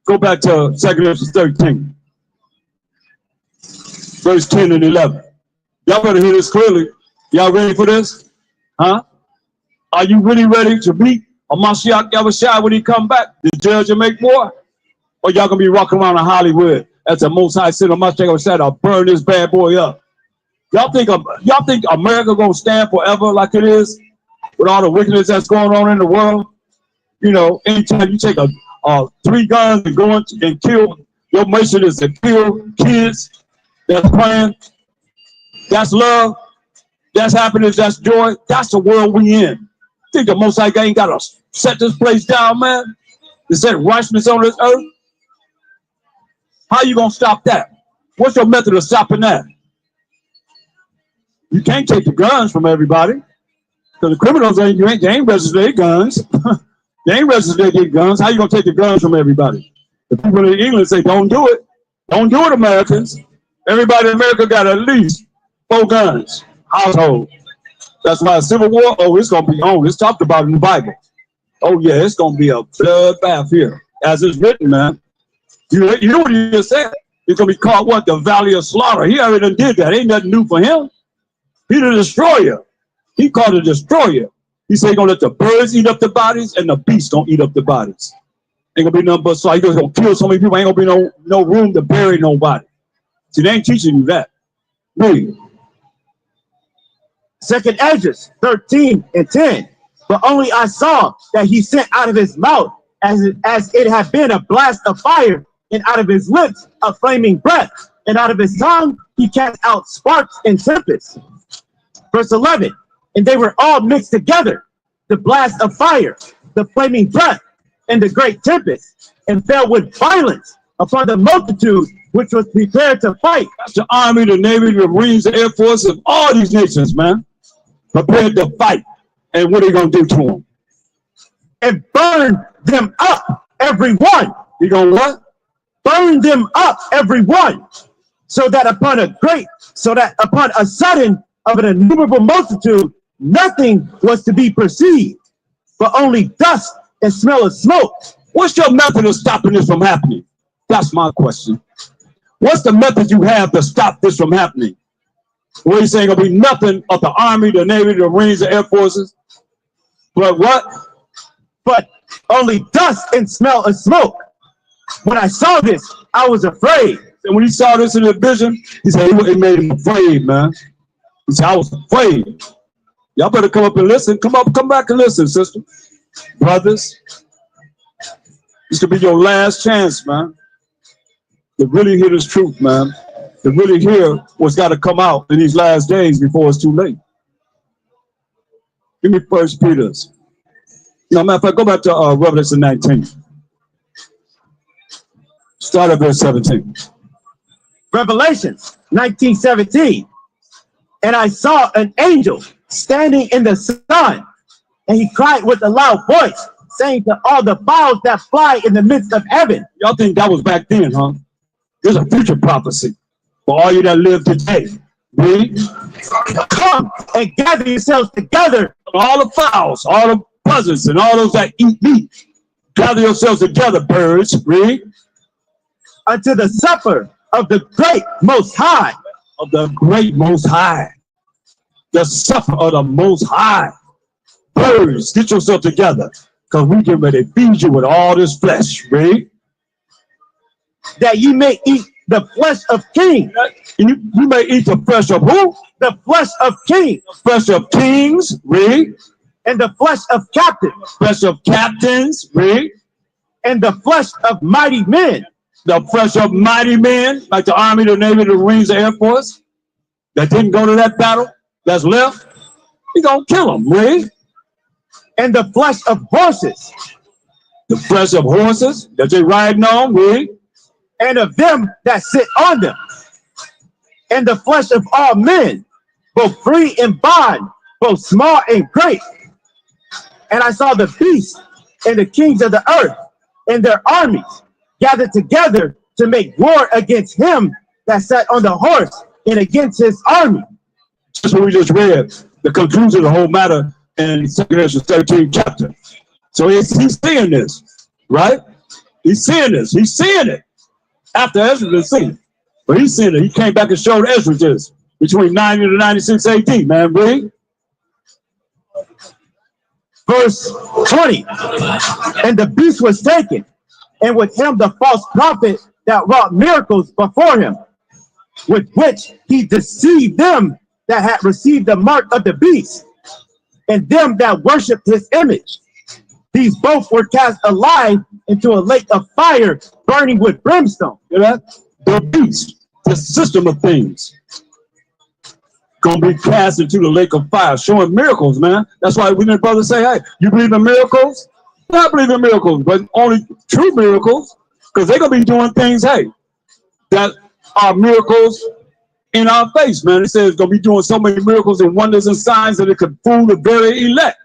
Go back to 2 Corinthians 13, verse 10 and 11. Y'all better hear this clearly. Y'all ready for this? Huh? Are you really ready to meet a Mashiach Yahushua when he come back? The judge and make war? Or y'all gonna be walking around in Hollywood as the Most High sent a Mashiach Yahushua to burn this bad boy up? Y'all think America gonna stand forever like it is with all the wickedness that's going on in the world? You know, anytime you take a 3 guns and go and kill, your mission is to kill kids that's praying. That's love. That's happiness. That's joy. That's the world we in. Think the Most High ain't got to set this place down, man? To set righteousness on this earth? How you gonna stop that? What's your method of stopping that? You can't take the guns from everybody. Because the criminals they ain't registered their guns. They ain't registered their guns. How you gonna take the guns from everybody? The people in England say, don't do it. Don't do it, Americans. Everybody in America got at least 4 guns. Household. That's why a civil war, it's gonna be on. It's talked about in the Bible. Oh yeah, it's gonna be a bloodbath here. As it's written, man. You know what he just said? It's gonna be called what? The Valley of Slaughter. He already did that. Ain't nothing new for him. He the destroyer. He called it destroyer. He said he's gonna let the birds eat up the bodies and the beasts gonna eat up the bodies. Ain't gonna be nothing but so he's gonna kill so many people, ain't gonna be no room to bury nobody. See, they ain't teaching you that. Read. 2 Esdras 13 and 10. But only I saw that he sent out of his mouth as it had been a blast of fire, and out of his lips a flaming breath, and out of his tongue he cast out sparks and tempests. Verse 11. And they were all mixed together, the blast of fire, the flaming breath, and the great tempest, and fell with violence upon the multitude which was prepared to fight. That's the army, the navy, the marines, the air force of all these nations, man. Prepared to fight. And what are you gonna do to them? And burn them up, every one. You gonna what? Burn them up, every one. So that upon a sudden of an innumerable multitude, nothing was to be perceived, but only dust and smell of smoke. What's your method of stopping this from happening? That's my question. What's the method you have to stop this from happening? Where he's saying there'll be nothing of the Army, the Navy, the Marines, the Air Forces. But what? But only dust and smell of smoke. When I saw this, I was afraid. And when he saw this in the vision, he said it made him afraid, man. He said, I was afraid. Y'all better come up and listen. Come back and listen, sister. Brothers, this could be your last chance, man. To really hear this truth, man. To really hear what's got to come out in these last days before it's too late. Give me 1 Peter's. No, matter of fact, go back to Revelation 19. Start at verse 17. Revelations 19:17. And I saw an angel standing in the sun, and he cried with a loud voice, saying to all the fowls that fly in the midst of heaven. Y'all think that was back then, huh? There's a future prophecy for all you that live today. Read. Come and gather yourselves together, All the fowls, all the buzzards, and all those that eat meat. Gather yourselves together, birds. Read. unto the supper of the great Most High. Of the great Most High. The supper of the Most High. Birds, get yourself together, because we get ready to feed you with all this flesh. Read. That ye may eat the flesh of kings. You may eat the flesh of who? The flesh of kings. Flesh of kings. Read. And the flesh of captains. Flesh of captains. Read. And the flesh of mighty men. The flesh of mighty men, like the Army, the Navy, the Marines, the Air Force, that didn't go to that battle, that's left. He's going to kill them. Read. And the flesh of horses. The flesh of horses that they riding on. Read. And of them that sit on them. And the flesh of all men, both free and bond, both small and great. And I saw the beasts and the kings of the earth and their armies gathered together to make war against him that sat on the horse and against his army. That's what we just read. The conclusion of the whole matter in 2 Corinthians 13 chapter. So he's seeing this, right? He's seeing this. He's seeing it. After Ezra has seen it. But he's seeing it. He came back and showed Ezra this between 90 to 96 AD, man. Read. Verse 20. And the beast was taken, and with him the false prophet that wrought miracles before him, with which he deceived them that had received the mark of the beast, and them that worshipped his image. These both were cast alive into a lake of fire burning with brimstone. You know that? The beast, the system of things, gonna be cast into the lake of fire, showing miracles, man. That's why we didn't brother say, hey, you believe in miracles? I believe in miracles, but only true miracles, because they're gonna be doing things, hey, that are miracles in our face, man. It says it's gonna be doing so many miracles and wonders and signs that it could fool the very elect.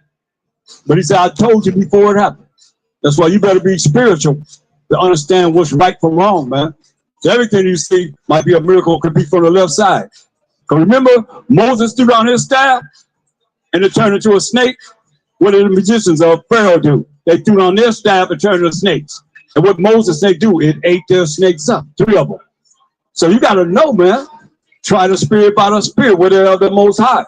But he said, I told you before it happened. That's why you better be spiritual to understand what's right from wrong, man. So everything you see might be a miracle, could be from the left side. Because remember, Moses threw down his staff and it turned into a snake. What did the magicians of Pharaoh do? They threw down their staff and turned into snakes. And what Moses they do, it ate their snakes up, 3 of them. So you got to know, man, try the spirit by the spirit, where they're of the Most High.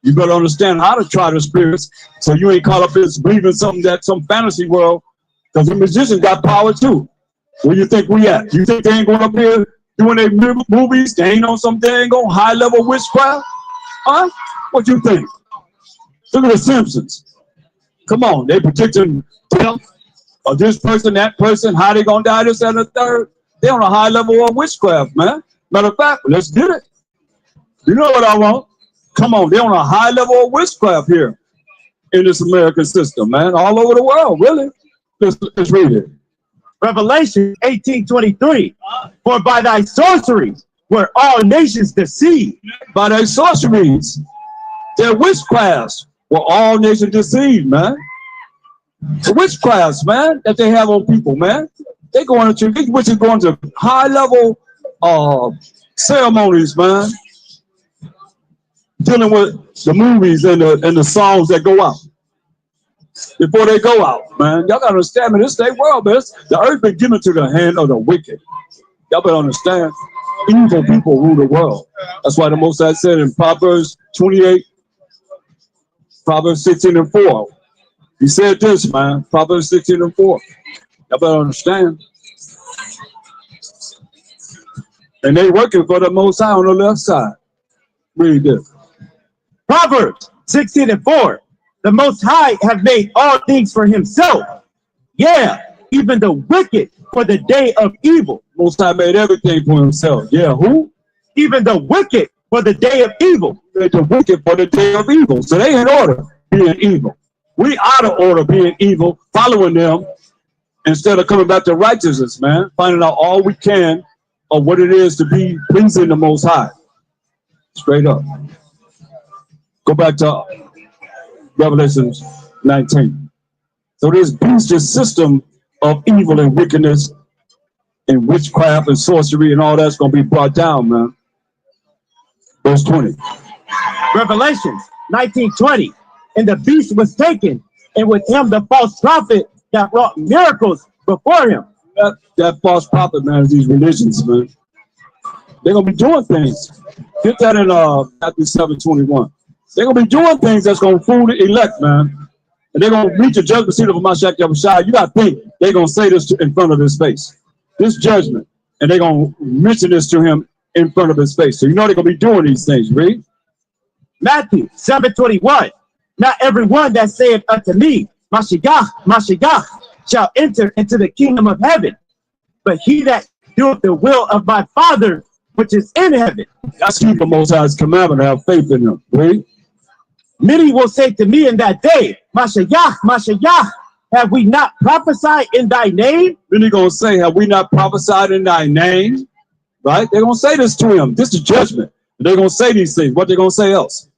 You better understand how to try the spirits, so you ain't caught up in believing something that some fantasy world, because the magicians got power too. Where you think we at? You think they ain't going up here doing their movies? They ain't on some dang on high level witchcraft? Huh? What you think? Look at the Simpsons. Come on, they predicting death of this person, that person, how they gonna die, this and the third. They on a high level of witchcraft, man. Matter of fact, let's get it. You know what I want? Come on, they're on a high level of witchcraft here in this American system, man. All over the world, really. Let's read it. Revelation 18:23. For by thy sorceries were all nations deceived. By their sorceries, their witchcrafts were all nations deceived, man. The witchcrafts, man, that they have on people, man. They going to, which is going to high level ceremonies, man. Dealing with the movies and the songs that go out before they go out, man. Y'all gotta understand, man. This is their world, man. The earth been given to the hand of the wicked. Y'all better understand. evil people rule the world. That's why the Most High said in Proverbs 28, Proverbs 16 and 4. He said this, man, Proverbs 16 and 4. Y'all better understand. And they working for the Most High on the left side. Read this. Proverbs 16 and 4. The Most High have made all things for himself. Yeah, even the wicked for the day of evil. Most High made everything for himself. Yeah, who? Even the wicked for the day of evil. Made the wicked for the day of evil. So they in order being evil. We out of order being evil, following them, instead of coming back to righteousness, man. Finding out all we can of what it is to be pleasing the Most High. Straight up. Go back to Revelation 19. So this beastly system of evil and wickedness and witchcraft and sorcery and all that's going to be brought down, man. Verse 20. Revelations 19:20. And the beast was taken, and with him the false prophet that wrought miracles before him. That false prophet, man, is these religions, man. They're going to be doing things. Get that in Matthew 7:21. They're going to be doing things that's going to fool the elect, man. And they're going to reach the judgment seat of Mashiach Yahushua. You got to think they're going to say this in front of his face. This judgment. And they're going to mention this to him in front of his face. So you know they're going to be doing these things, read. Matthew 7:21. Not everyone that saith unto me, Mashiach, Mashiach, shall enter into the kingdom of heaven, but he that doeth the will of my Father which is in heaven. That's keep the Most High's commandment, have faith in him. Read. Many will say to me in that day, Mashiach, Mashiach, have we not prophesied in thy name? Many going to say, have we not prophesied in thy name? Right? They're going to say this to him. This is judgment. They're going to say these things. What they going to say else?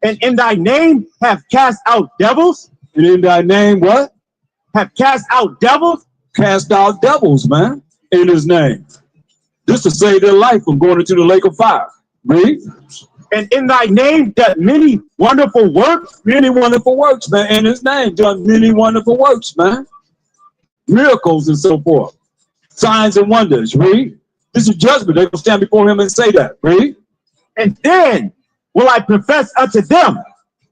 And in thy name have cast out devils? And in thy name, what? Have cast out devils? Cast out devils, man, in his name. Just to save their life from going into the lake of fire. Read. And in thy name done many wonderful works? Many wonderful works, man. In his name done many wonderful works, man. Miracles and so forth. Signs and wonders. Read. This is judgment. They're going to stand before him and say that. Read. And then will I profess unto them,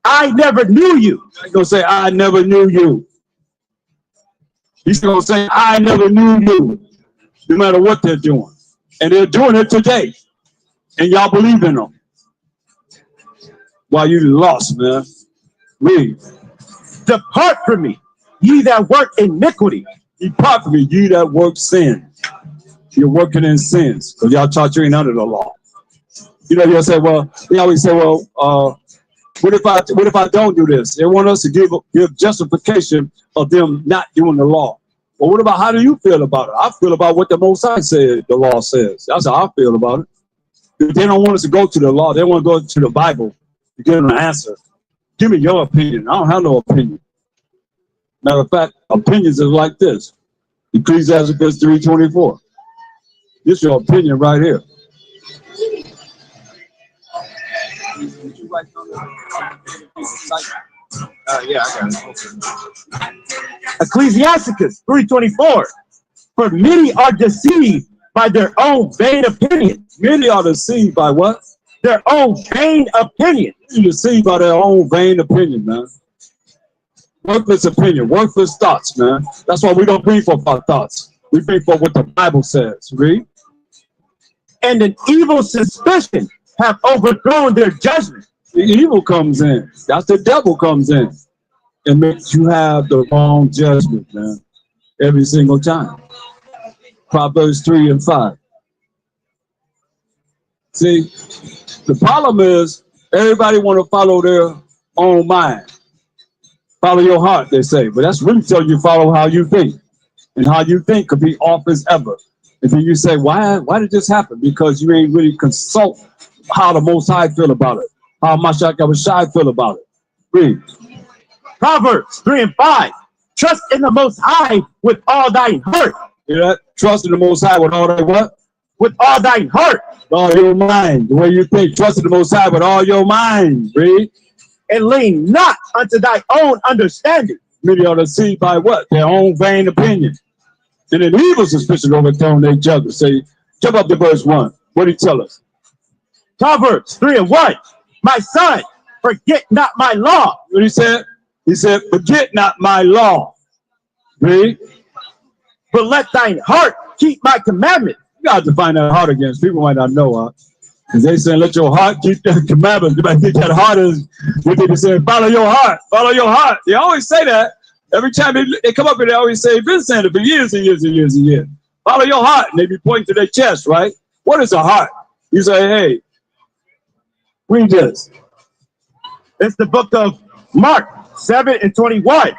I never knew you. They're going to say, I never knew you. He's going to say, I never knew you. No matter what they're doing. And they're doing it today. And y'all believe in them. While you lost, man. Read. Depart from me, ye that work iniquity. Depart from me, ye that work sin. You're working in sins. Because y'all taught you ain't under the law. You know, you'll say, well, they always say, well, what if I don't do this? They want us to give justification of them not doing the law. Well, what about, how do you feel about it? I feel about what the Most High said the law says. That's how I feel about it. If they don't want us to go to the law, they want to go to the Bible to get an answer. Give me your opinion. I don't have no opinion. Matter of fact, opinions is like this. Ecclesiastes 3:24. This is your opinion right here. Yeah, I got it. Ecclesiasticus 3:24. For many are deceived by their own vain opinion. Many are deceived by what? Their own vain opinion. You're deceived by their own vain opinion, man. Worthless opinion, worthless thoughts, man. That's why we don't bring forth our thoughts. We bring forth what the Bible says. Read. And an evil suspicion have overthrown their judgment. The evil comes in. That's the devil comes in. It makes you have the wrong judgment, man. Every single time. Proverbs 3 and 5. See, the problem is everybody want to follow their own mind. Follow your heart, they say. But that's really telling you follow how you think. And how you think could be off as ever. And then you say, why did this happen? Because you ain't really consult how the Most High feel about it. How Mashiach Yahushua feel about it. Read. Proverbs 3 and 5. Trust in the Most High with all thine heart. Hear that? Trust in the Most High with all thy what? With all thine heart. With all your mind. The way you think. Trust in the Most High with all your mind. Read. And lean not unto thy own understanding. Many are deceived by what? Their own vain opinion. And an evil suspicion overthrown their judgment. Say, jump up to verse 1. What did he tell us? Proverbs 3:1. My son, forget not my law. What he said? He said, forget not my law. Read. But let thine heart keep my commandments. You got to find that heart again. People might not know, huh? Because they saying, let your heart keep the commandments. You might think that heart is what they say, follow your heart, follow your heart. They always say that. Every time they come up here, they always say, been saying it for years and years and years and years. Follow your heart. And they be pointing to their chest, right? What is a heart? You say, hey, read this. It's the book of Mark 7:21.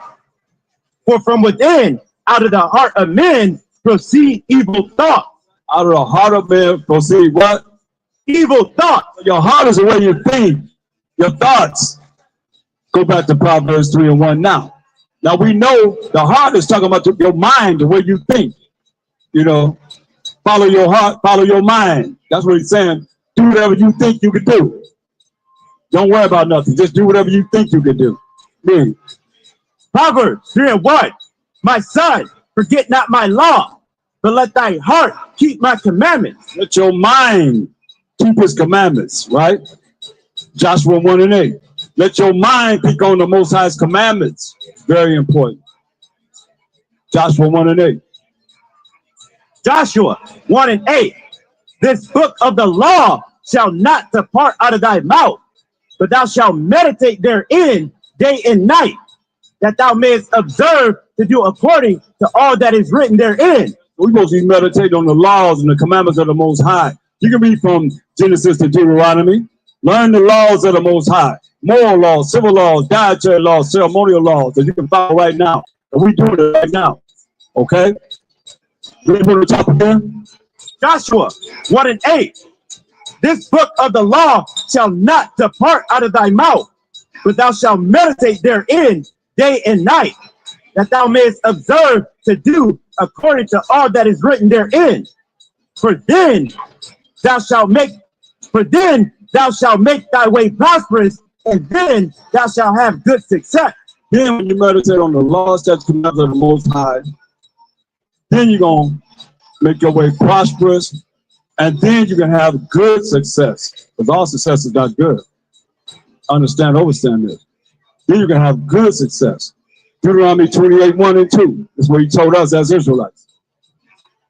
For from within, out of the heart of men, proceed evil thoughts. Out of the heart of man proceed what? Evil thoughts. Your heart is the way you think. Your thoughts. Go back to Proverbs 3:1 now. Now we know the heart is talking about your mind, the way you think. You know, follow your heart, follow your mind. That's what he's saying. Do whatever you think you can do. Don't worry about nothing. Just do whatever you think you can do. Read. Proverbs 3:1. My son, forget not my law, but let thy heart keep my commandments. Let your mind keep his commandments, right? Joshua 1:8. Let your mind think on the Most High's commandments. Very important. Joshua 1:8. Joshua 1:8. This book of the law shall not depart out of thy mouth, but thou shalt meditate therein day and night, that thou mayest observe to do according to all that is written therein. We're supposed to meditate on the laws and the commandments of the Most High. You can read from Genesis to Deuteronomy. Learn the laws of the Most High. Moral laws, civil laws, dietary laws, ceremonial laws that you can follow right now. And we're doing it right now. Okay? Read from the top again. Joshua 1:8. This book of the law shall not depart out of thy mouth, but thou shalt meditate therein day and night, that thou mayest observe to do according to all that is written therein. For then thou shalt make thy way prosperous, and then thou shalt have good success. Then when you meditate on the laws, statutes, commandments of the Most High, then you're going to make your way prosperous, and then you can have good success. Because all success is not good. Understand, overstand this. Then you can have good success. Deuteronomy 28:1 and 2 is what he told us as Israelites.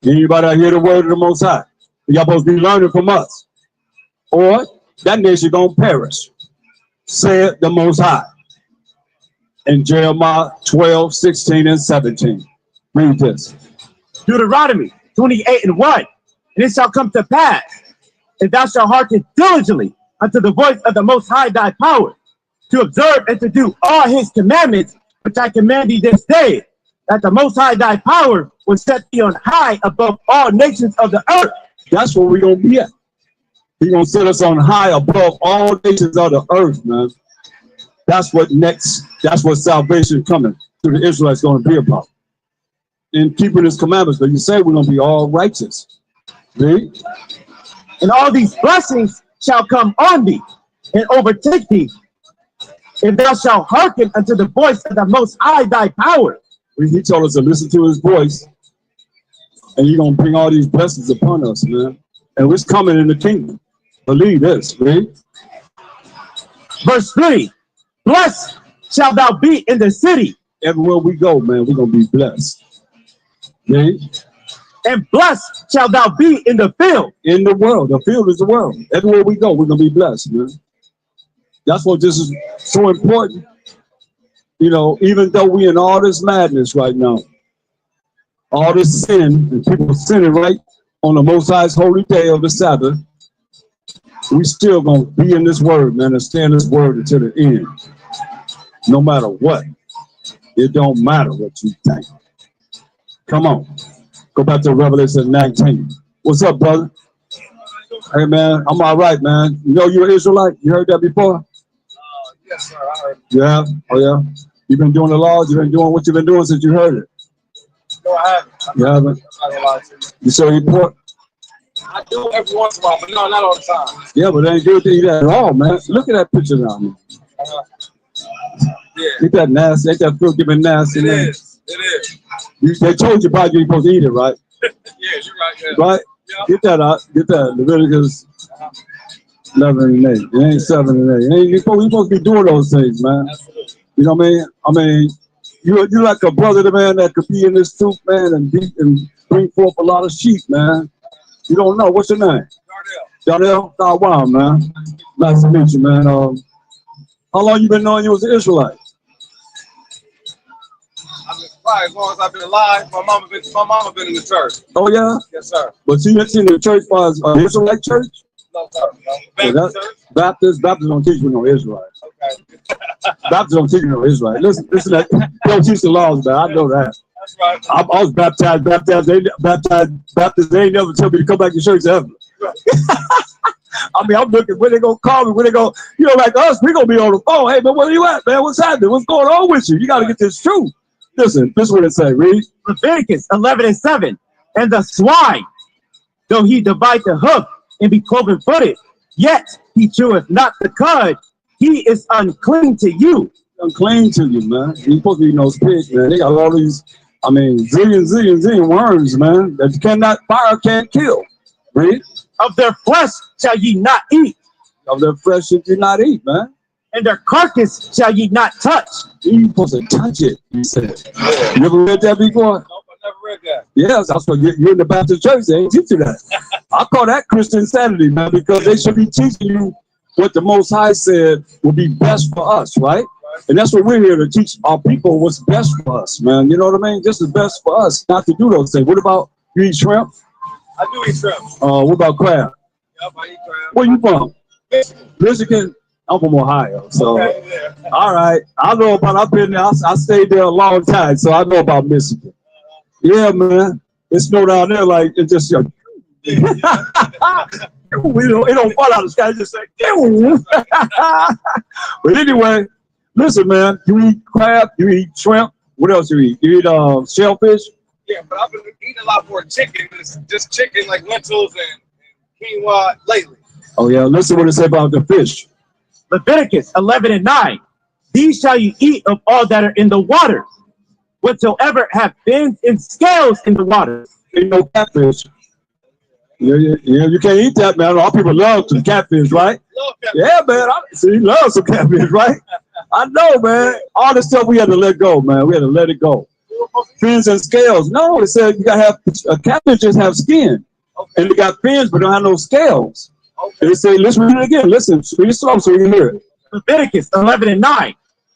Anybody out hear the word of the Most High? Y'all supposed to be learning from us. Or that nation gonna perish, said the Most High. In Jeremiah 12:16 and 17. Read this. Deuteronomy 28:1. And it shall come to pass, if thou shalt hearken diligently unto the voice of the Most High thy power, to observe and to do all his commandments, which I command thee this day, that the Most High thy power will set thee on high above all nations of the earth. That's where we're going to be at. He's going to set us on high above all nations of the earth, man. That's what salvation coming to the Israelites going to be about. In keeping his commandments, but you say we're going to be all righteous. Read. And all these blessings shall come on thee and overtake thee, if thou shalt hearken unto the voice of the Most High thy power. He told us to listen to his voice, and he's going to bring all these blessings upon us, man. And it's coming in the kingdom. Believe this, read. Verse 3. Blessed shalt thou be in the city. Everywhere we go, man, we're going to be blessed. Read. And blessed shalt thou be in the field. In the world. The field is the world. Everywhere we go, we're going to be blessed, man. That's what this is so important. You know, even though we in all this madness right now, all this sin, and people sinning right on the Most High's holy day of the Sabbath, we still going to be in this word, man, and stay in this word until the end. No matter what. It don't matter what you think. Come on. Go back to Revelation 19. What's up, brother? Hey, man, I'm all right, man. You know you're an Israelite? You heard that before? Yes, sir. I heard. Yeah? Oh, yeah? You've been doing the laws? You've been doing what you've been doing since you heard it? No, I haven't. You haven't? I'm not gonna lie to you. You saw your report? I do every once in a while, but no, not all the time. Yeah, but it ain't good to eat that at all, man. Look at that picture now, man. Yeah. Ain't that nasty? Ain't that filthy and nasty, It man? is. It is. They told you about you ain't supposed to eat it, right? Yeah, you're right. Yeah. Right? Get that out. Get that. Leviticus 11 and 8. It ain't 7 and 8. You're supposed to be doing those things, man. You know what I mean? I mean, you're like a brother, man, that could be in this troop, man, and beat and bring forth a lot of sheep, man. You don't know. What's your name? Darnell. Oh, wow, man. Nice to meet you, man. How long you been knowing you was an Israelite? Probably as long as I've been alive. My mama been in the church. Oh, yeah? Yes, sir. But you went in the church as an Israelite church? No, sir. No. Yeah, Baptist don't teach you no Israelites. Okay. Baptist don't teach you no Israelites. Listen, they don't teach the laws, man. I know that. That's right. I was baptized. Baptist. They ain't never tell me to come back to church ever. I mean, I'm looking when they gonna call me, when they go, you know, like us, we gonna be on the phone. Hey, man, where you at, man? What's happening? What's going on with you? You got to get this truth. Listen, this is what it say. Read. Leviticus 11 and 7. And the swine, though he divide the hoof and be cloven-footed, yet he cheweth not the cud. He is unclean to you. Unclean to you, man. You supposed to be those pigs, man. They got all these, I mean, zillion worms, man, that fire can't kill. Read. Of their flesh shall ye not eat, Of their flesh should you not eat, man. and their carcass shall ye not touch. You supposed to touch it, he said. You ever read that before? Nope, I never read that. Yes, that's what you're in the Baptist church. They ain't teach you that. I call that Christian insanity, man, because they should be teaching you what the Most High said would be best for us, right? And that's what we're here to teach our people what's best for us, man. You know what I mean? This is best for us, not to do those things. What about you eat shrimp? I do eat shrimp. What about crab? Yep, I eat crab. Where you from? Michigan. I'm from Ohio, so Okay, yeah. all right. I know about. I've been there. I stayed there a long time, so I know about Michigan. Yeah, man. It snowed down there like it just. It don't fall out of the sky. It just like. But anyway, listen, man. You eat crab. You eat shrimp. What else you eat? You eat shellfish. Yeah, but I've been eating a lot more chicken. Just chicken, like lentils and quinoa lately. Oh yeah. Listen what it say about the fish. Leviticus 11 and 9. These shall you eat of all that are in the waters, whatsoever have fins and scales in the waters. Ain't no catfish. Yeah, you can't eat that, man. All people love some catfish, right? Love that. Yeah, man. See, love some catfish, right? I know, man. All this stuff we had to let go, man. We had to let it go. Fins and scales. No, it said you gotta have a catfish just have skin, and it got fins but don't have no scales. They say, let's read it again. Listen, read it slow so you can hear it. Leviticus 11 and 9.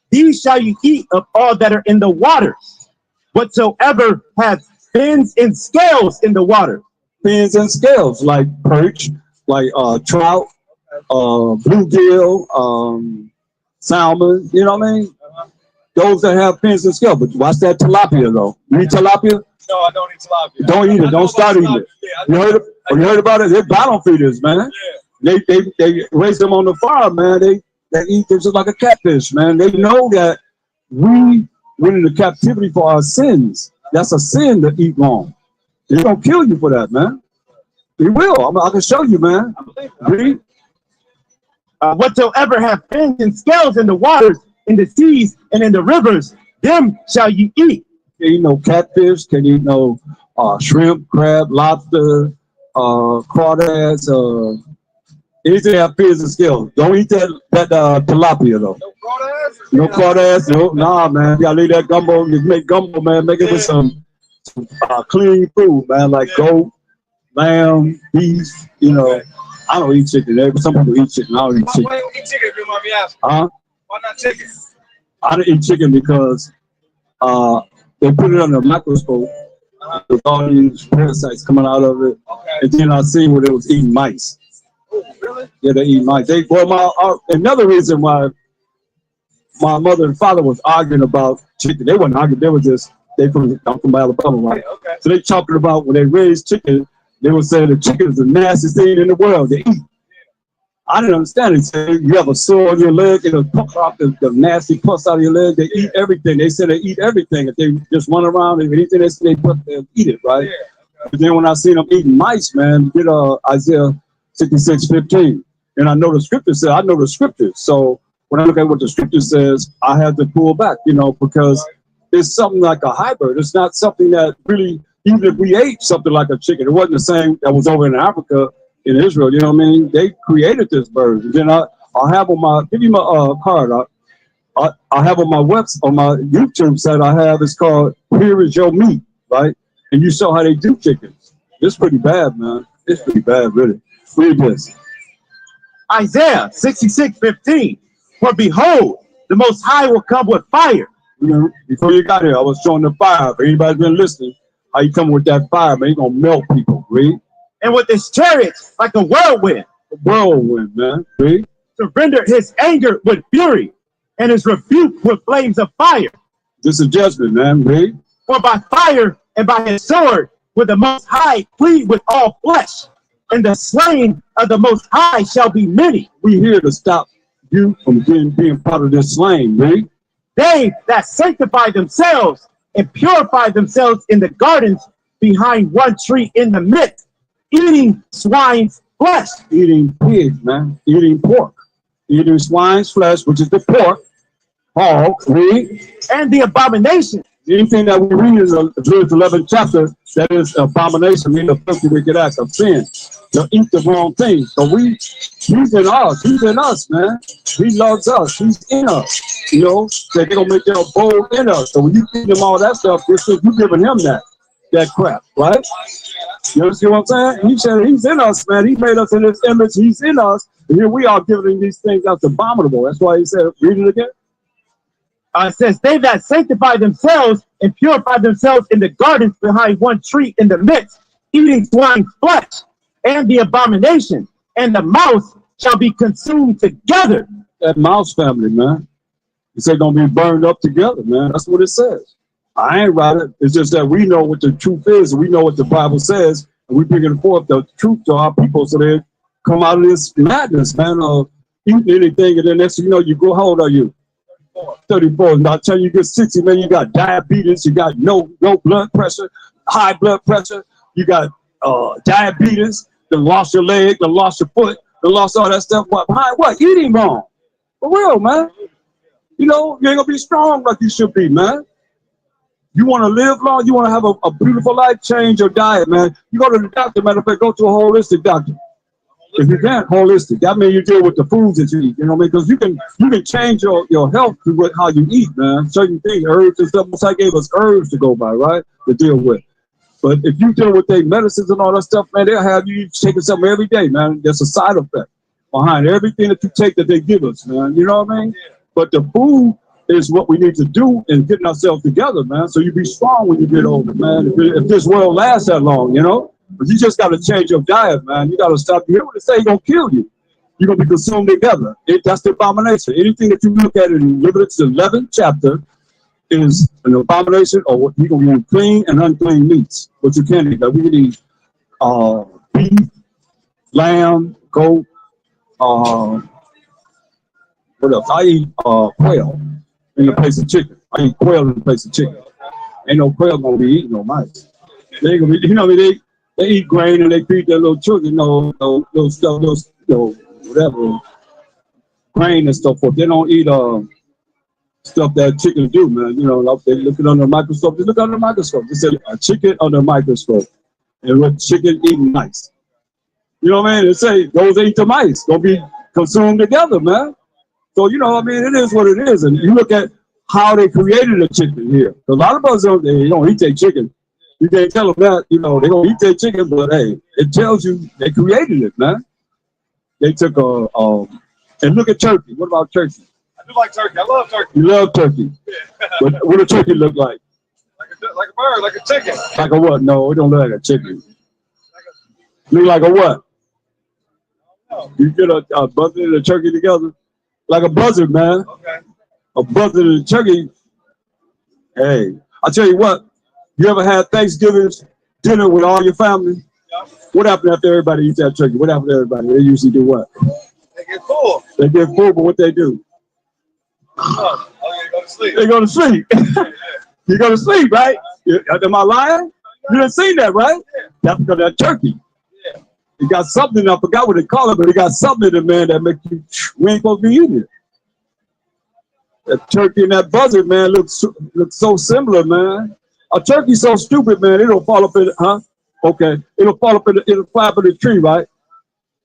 These shall you eat of all that are in the waters, whatsoever have fins and scales in the water. Fins and scales, like perch, like trout, bluegill, salmon. You know what I mean? Those that have fins and scales. But watch that tilapia, though. You eat tilapia? No, I don't eat tilapia. Don't eat it. Don't start eating it. Yeah, You heard about it? They're bottom feeders, man. Yeah. They raise them on the farm, man. They eat them just like a catfish, man. They know that we went into captivity for our sins. That's a sin to eat wrong. They're gonna kill you for that, man. He will. I can show you, man. Read. Whatsoever have fins and scales in the waters, in the seas, and in the rivers, them shall you eat. Can't eat no catfish. Can't eat no shrimp, crab, lobster, crawdads, anything that have fins and scales. Don't eat that tilapia though. No crawdads? No crawdads. No, nah, man. You gotta leave that gumbo. You make gumbo, man. Make it with some clean food, man, like goat, lamb, beef. You know, I don't eat chicken. Some people eat chicken. I don't eat chicken. Why don't you eat chicken if you mind me asking? Huh? Why not chicken? I don't eat chicken because they put it under a microscope with all these parasites coming out of it. Okay. And then I see where they was eating mice. Oh, really? Yeah, they eat mice. Another reason why my mother and father was arguing about chicken. They weren't arguing. They were just, I'm from Alabama, right? Okay. So they talking about when they raised chicken, they were saying the chicken is the nastiest thing in the world to eat. I didn't understand it. So you have a sore on your leg, it'll pop off the nasty pus out of your leg. They eat everything. They said they eat everything. If they just run around, if anything they say they'll eat it, right? Yeah. Okay. But then when I seen them eating mice, man, get Isaiah 66:15. And I know the scripture said, I know the scriptures. So when I look at what the scripture says, I have to pull back, because it's something like a hybrid. It's not something that really even if we ate something like a chicken, it wasn't the same that was over in Africa, in Israel. You know what I mean? They created this bird. And then I'll have on my, give you my card. I have on my website, on my YouTube site, I have, it's called Here Is Your Meat, right? And you saw how they do chickens. It's pretty bad, man. It's pretty bad, really. Read this. Isaiah 66:15. For behold, the Most High will come with fire. You know, before you got here, I was showing the fire. If anybody's been listening, how you come with that fire, man, you gonna melt people, read? And with his chariots like a whirlwind. A whirlwind, man, read? To render his anger with fury and his rebuke with flames of fire. This is judgment, man, read? For by fire and by his sword will the Most High plead with all flesh, and the slain of the Most High shall be many. We here to stop you from being part of this slain, read? They that sanctify themselves and purify themselves in the gardens behind one tree in the midst, eating swine's flesh. Eating pigs, man, eating pork, eating swine's flesh, which is the pork, hog, read? And the abomination. Anything that we read in Genesis 11th chapter, that is abomination, meaning the filthy wicked act of sin. To eat the wrong thing. So he's in us. He's in us, man. He loves us. He's in us. You know, they're gonna make their abode in us. So when you feed him all that stuff, you're giving him that crap, right? You understand what I'm saying? He said he's in us, man. He made us in his image. He's in us. And here we are giving him these things that's abominable. That's why he said, read it again. It says, they that sanctify themselves and purify themselves in the gardens behind one tree in the midst, eating swine's flesh, and the abomination, and the mouse shall be consumed together. That mouse family, man. He said gonna be burned up together, man. That's what it says. I ain't right it. It's just that we know what the truth is, and we know what the Bible says, and we bringing forth the truth to our people so they come out of this madness, man, of eating anything, and then next thing you know, you go, how old are you? 34. And by the time you get 60, man, you got diabetes, you got no blood pressure, high blood pressure, you got diabetes, you lost your leg, you lost your foot, you lost all that stuff. What? Behind what? Eating wrong. For real, man. You know, you ain't gonna be strong like you should be, man. You want to live long, you want to have a beautiful life, change your diet, man. You go to the doctor, matter of fact, go to a holistic doctor. If you can't, holistic. That means you deal with the foods that you eat, you know what I mean? Because you can change your health through how you eat, man. Certain things, herbs and stuff. Most I gave us herbs to go by, right? To deal with. But if you deal with their medicines and all that stuff, man, they'll have you taking something every day, man. There's a side effect behind everything that you take that they give us, man. You know what I mean? But the food is what we need to do in getting ourselves together, man. So you be strong when you get older, man. If this world lasts that long, you know? But you just got to change your diet, man. You got to stop. You hear what they say? It's going to kill you. You're going to be consumed together. That's the abomination. Anything that you look at in Leviticus 11th chapter is an abomination, or you're going to eat clean and unclean meats. But you can't eat that. We can eat beef, lamb, goat, what else? I eat quail in the place of chicken. I eat quail in the place of chicken. Ain't no quail going to be eating no mice. They ain't gonna be, you know what I mean? They eat grain and they feed their little children, those stuff, whatever, grain and stuff forth. They don't eat stuff that chickens do, man. You know, like they looking under a microscope. They look under a microscope. They say a chicken under a microscope, and with chicken eating mice. You know what I mean? They say those eat the mice. Gonna be consumed together, man. So you know, what I mean, it is what it is. And you look at how they created the chicken here. A lot of us don't eat their chicken. You can't tell them that, you know, they're going to eat their chicken, but hey, it tells you they created it, man. They took and look at turkey. What about turkey? I do like turkey. I love turkey. You love turkey. But what does turkey look like? Like a bird, like a chicken. Like a what? No, it don't look like a chicken. Look like a what? You get a buzzard and a turkey together? Like a buzzard, man. Okay. A buzzard and a turkey. Hey, I tell you what. You ever had Thanksgiving dinner with all your family? Yeah. What happened after everybody eats that turkey? What happened to everybody? They usually do what? They get full. They get full, but what they do? Oh, they go to sleep. They go to sleep. You go to sleep, right? Am I lying? You done seen that, right? Yeah. That's because of that turkey. Yeah. It got something, I forgot what they call it, but it got something in it, man, that makes you, we ain't supposed to be eating it. That turkey and that buzzard, man, looks so similar, man. A turkey's so stupid, man, it'll fall up in it, huh? Okay. It'll fall up in it'll fly up in the tree, right?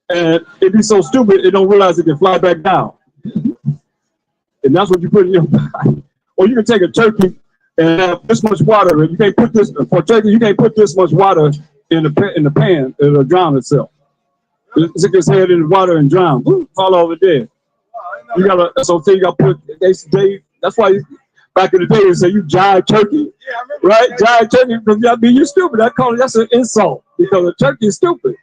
And it'd be so stupid, it don't realize it can fly back down. And that's what you put in your body. Or you can take a turkey and have this much water, and you can't put this for turkey. You can't put this much water in the pan. It'll drown itself. Stick its head in the water and drown. Woo, fall over dead. You gotta. So you gotta put. They. That's why back in the day they say you jive turkey, right? Jive turkey because I mean you stupid. That's an insult because a turkey is stupid.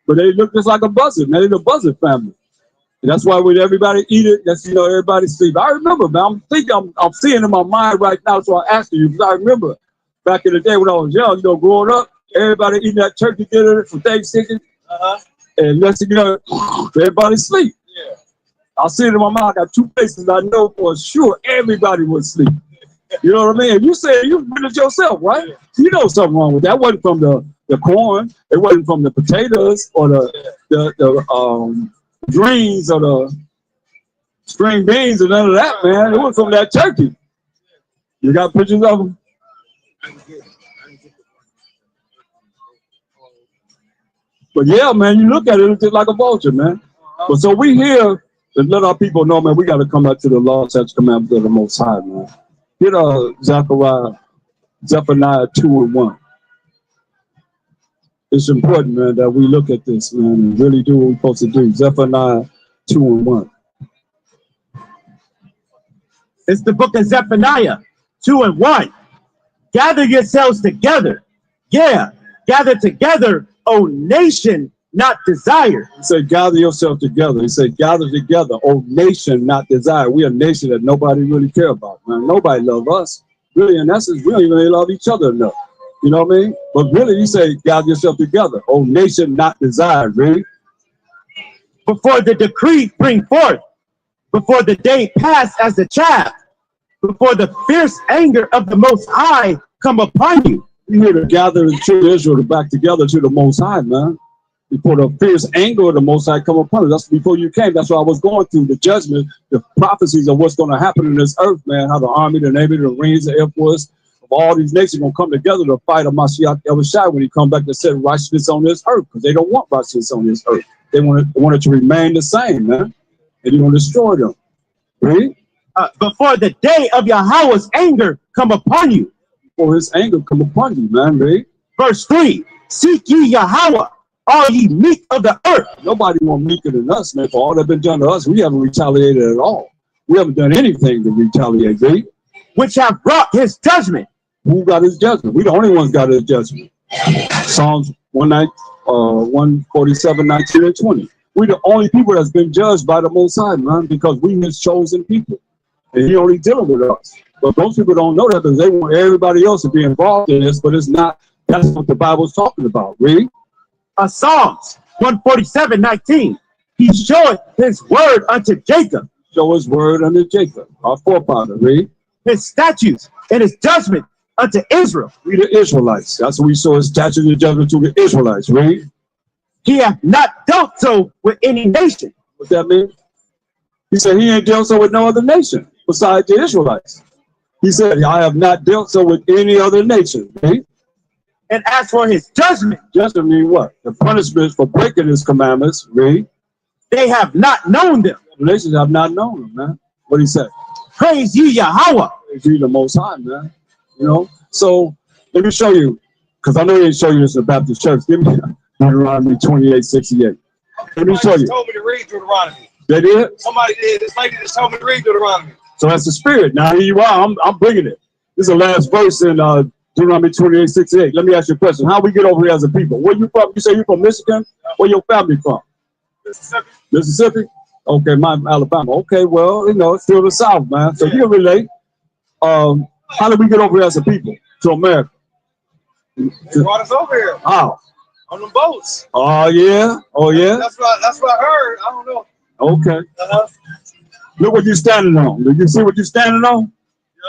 But they look just like a buzzard, man. They're the buzzard family. And that's why when everybody eat it, that's, you know, everybody sleep. I remember, man, I'm seeing in my mind right now, so I asked you, because I remember back in the day when I was young, you know, growing up, everybody eating that turkey dinner for Thanksgiving. And next thing you know, everybody sleep. Yeah. I see it in my mind. I got two places I know for sure everybody would sleep. You know what I mean? You said you did it yourself, right? Yeah. You know something wrong with that. It wasn't from the corn. It wasn't from the potatoes or the greens or the string beans or none of that, man. It was from that turkey. You got pictures of them? But yeah, man, you look at it, it's just like a vulture, man. But so we here to let our people know, man, we got to come back to the law, such commandments of the Most High, man. Get Zephaniah 2:1. It's important, man, that we look at this, man, and really do what we're supposed to do. Zephaniah 2:1. It's the book of Zephaniah 2:1. Gather yourselves together. Yeah, gather together, O nation not desired. He said, gather yourself together. He said, gather together, O nation not desired. We are a nation that nobody really care about, man. Nobody love us. Really, in essence, we don't even really love each other enough. You know what I mean? But really, he said, gather yourself together, O nation not desired, really. Before the decree bring forth, before the day pass as the chaff, before the fierce anger of the Most High come upon you. We're here to gather the children of Israel back together to the Most High, man. Before the fierce anger of the Most High come upon us. That's before you came. That's what I was going through, the judgment, the prophecies of what's going to happen in this earth, man. How the army, the navy, the marines, the air force, of all these nations going to come together to fight a Mashiach Yahushua when he come back to set righteousness on this earth, because they don't want righteousness on this earth. They want it to remain the same, man. And you're going to destroy them. Right? Before the day of Yahweh's anger come upon you. Before his anger come upon you, man. Right? Verse 3, seek ye Yahweh, all ye meek of the earth. Nobody more meeker than us, man. For all that been done to us, we haven't retaliated at all. We haven't done anything to retaliate, right? Which have brought his judgment. Who got his judgment? We the only ones got his judgment. Psalms 147, 19, and 20. We the only people that's been judged by the Most High, man, because we his chosen people. And he only dealing with us. But most people don't know that because they want everybody else to be involved in this, but it's not. That's what the Bible's talking about. Read. Psalms 147, 19. He showeth his word unto Jacob. Show his word unto Jacob, our forefather. Read. His statutes and his judgment unto Israel. We the Israelites. That's what we saw his statutes and judgment to the Israelites. Read. He hath not dealt so with any nation. What that mean? He said he ain't dealt so with no other nation besides the Israelites. He said, I have not dealt so with any other nation. Right? And as for his judgment. Judgment mean what? The punishment for breaking his commandments. Read. They have not known them. The nations have not known them, man. What did he say? Praise ye Yahweh. Praise ye the Most High, man. You know? So, let me show you, because I know they didn't show you this in the Baptist church. Give me Deuteronomy 28:68. Let me show you. Told me to read Deuteronomy. They did? Somebody did. This lady just told me to read Deuteronomy. So that's the spirit. Now here you are. I'm bringing it. This is the last verse in Deuteronomy 28:68. Let me ask you a question. How we get over here as a people? Where you from? You say you from Michigan? Where your family from? Mississippi. Mississippi? Okay, mine Alabama. Okay, well, you know, it's still the South, man. So you can relate. How did we get over here as a people to America? They brought us over here. How? On the boats. Oh yeah. Oh yeah. That's what I heard. I don't know. Okay. Look what you're standing on. Do you see what you're standing on?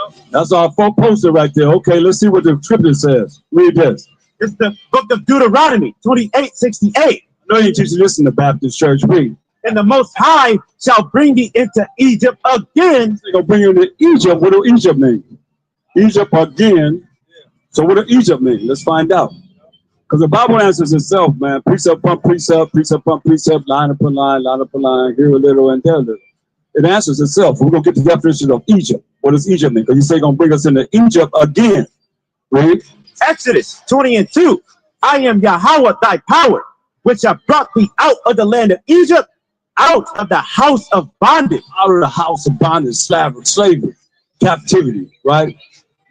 Yep. That's our front poster right there. Okay, let's see what the scripture says. Read this. It's the book of Deuteronomy 28:68. I know you teach this in the Baptist church. Read. And the Most High shall bring thee into Egypt again. They're gonna bring you into Egypt. What do Egypt mean? Egypt again. So what does Egypt mean? Let's find out. Because the Bible answers itself, man. Precept upon precept, precept upon precept, line upon line upon line, here a little and there a little. It answers itself. We're going to get the definition of Egypt. What does Egypt mean? Because you say going to bring us into Egypt again. Right? Exodus 20:2. I am Yahweh thy power, which have brought thee out of the land of Egypt, out of the house of bondage. Out of the house of bondage, slavery, captivity, right?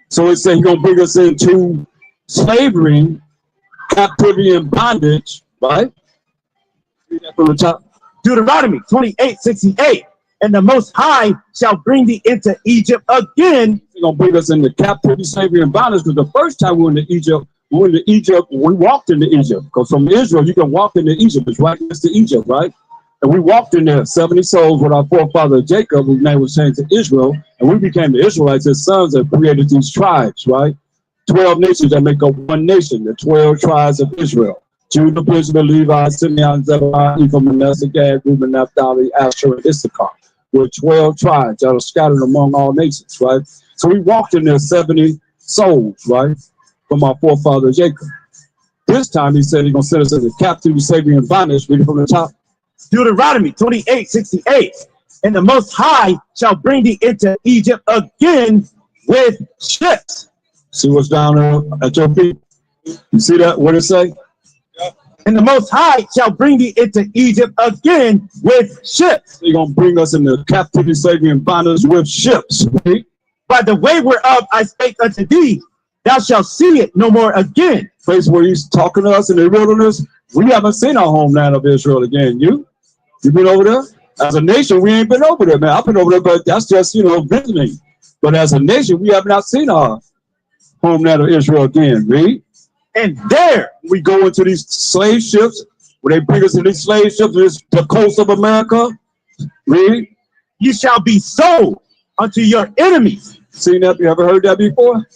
So it says he's going to bring us into slavery, captivity, and bondage, right? Read that from the top. Deuteronomy 28:68. And the Most High shall bring thee into Egypt again. He's going to bring us into captivity, slavery, and bondage. Because the first time we went to Egypt, we walked into Egypt. Because from Israel, you can walk into Egypt. It's right next to Egypt, right? And we walked in there, 70 souls with our forefather Jacob, whose name was changed to Israel. And we became the Israelites, his sons, that created these tribes, right? 12 nations that make up one nation, the 12 tribes of Israel. Judah, Benjamin, Levi, Simeon, Zebulun, Ephraim, Manasseh, Gad, Reuben, Naphtali, Asher, and Issachar. With 12 tribes that are scattered among all nations, right? So we walked in there 70 souls, right? From our forefather Jacob. This time he said he's going to send us into captivity, slavery, and bondage. Read it from the top. Deuteronomy 28:68. And the Most High shall bring thee into Egypt again with ships. See what's down there at your feet? You see that? What it say? And the Most High shall bring thee into Egypt again with ships. He's going to bring us into captivity, slavery, and bondage with ships. Right? By the way whereof I spake unto thee, thou shalt see it no more again. Place where he's talking to us in the wilderness, we haven't seen our homeland of Israel again. You been over there? As a nation, we ain't been over there, man. I've been over there, but that's just, visiting. But as a nation, we have not seen our homeland of Israel again. Read. And there we go into these slave ships, where they bring us to these slave ships, the coast of America. Read. You shall be sold unto your enemies. Seen that? You ever heard that before?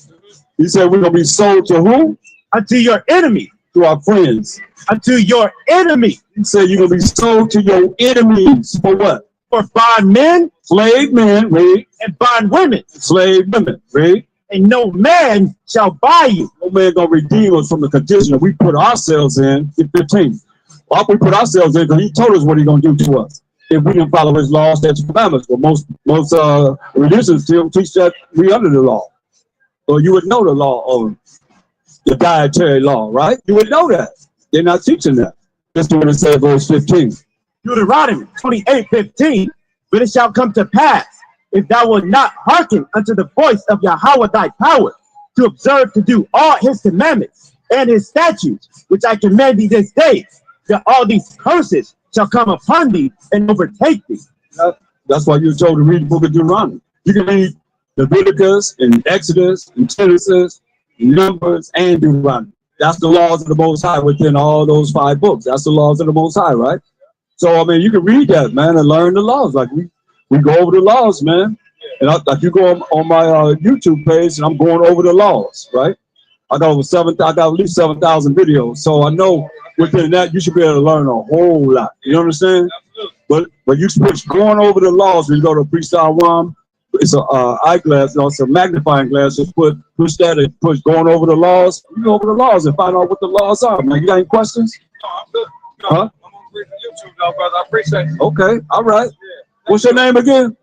He said we're going to be sold to who? Unto your enemy. To our friends. Unto your enemy. He said you're going to be sold to your enemies. For what? For bondmen. Slave men. Read. And bondwomen. Slave women. Read. And no man shall buy you. No man gonna redeem us from the condition that we put ourselves in 15. Why we put ourselves in? Because he told us what he's gonna do to us if we didn't follow his laws, statutes, and commandments. But most religions still teach that we under the law. Or you would know the law of the dietary law, right? You would know that. They're not teaching that. That's what it says, verse 15. Deuteronomy 28:15. But it shall come to pass, if thou wilt not hearken unto the voice of Yahweh thy power, to observe to do all his commandments and his statutes, which I command thee this day, that all these curses shall come upon thee and overtake thee. That's why you're told to read the book of Deuteronomy. You can read Leviticus and Exodus and Genesis, Numbers, and Deuteronomy. That's the laws of the Most High within all those 5 books. That's the laws of the Most High, right? So, I mean, you can read that, man, and learn the laws. Like we go over the laws, man. And like you go on my YouTube page, and I'm going over the laws, right? I got at least 7,000 videos. So I know within that you should be able to learn a whole lot. You understand? But you push going over the laws when you go to Freestyle One. It's an eyeglass, it's a magnifying glass. Just push that and push going over the laws. You go over the laws and find out what the laws are, man. You got any questions? No, I'm good. No, huh? I'm on YouTube though, brother. I appreciate it. Okay, all right. Yeah. What's your name again?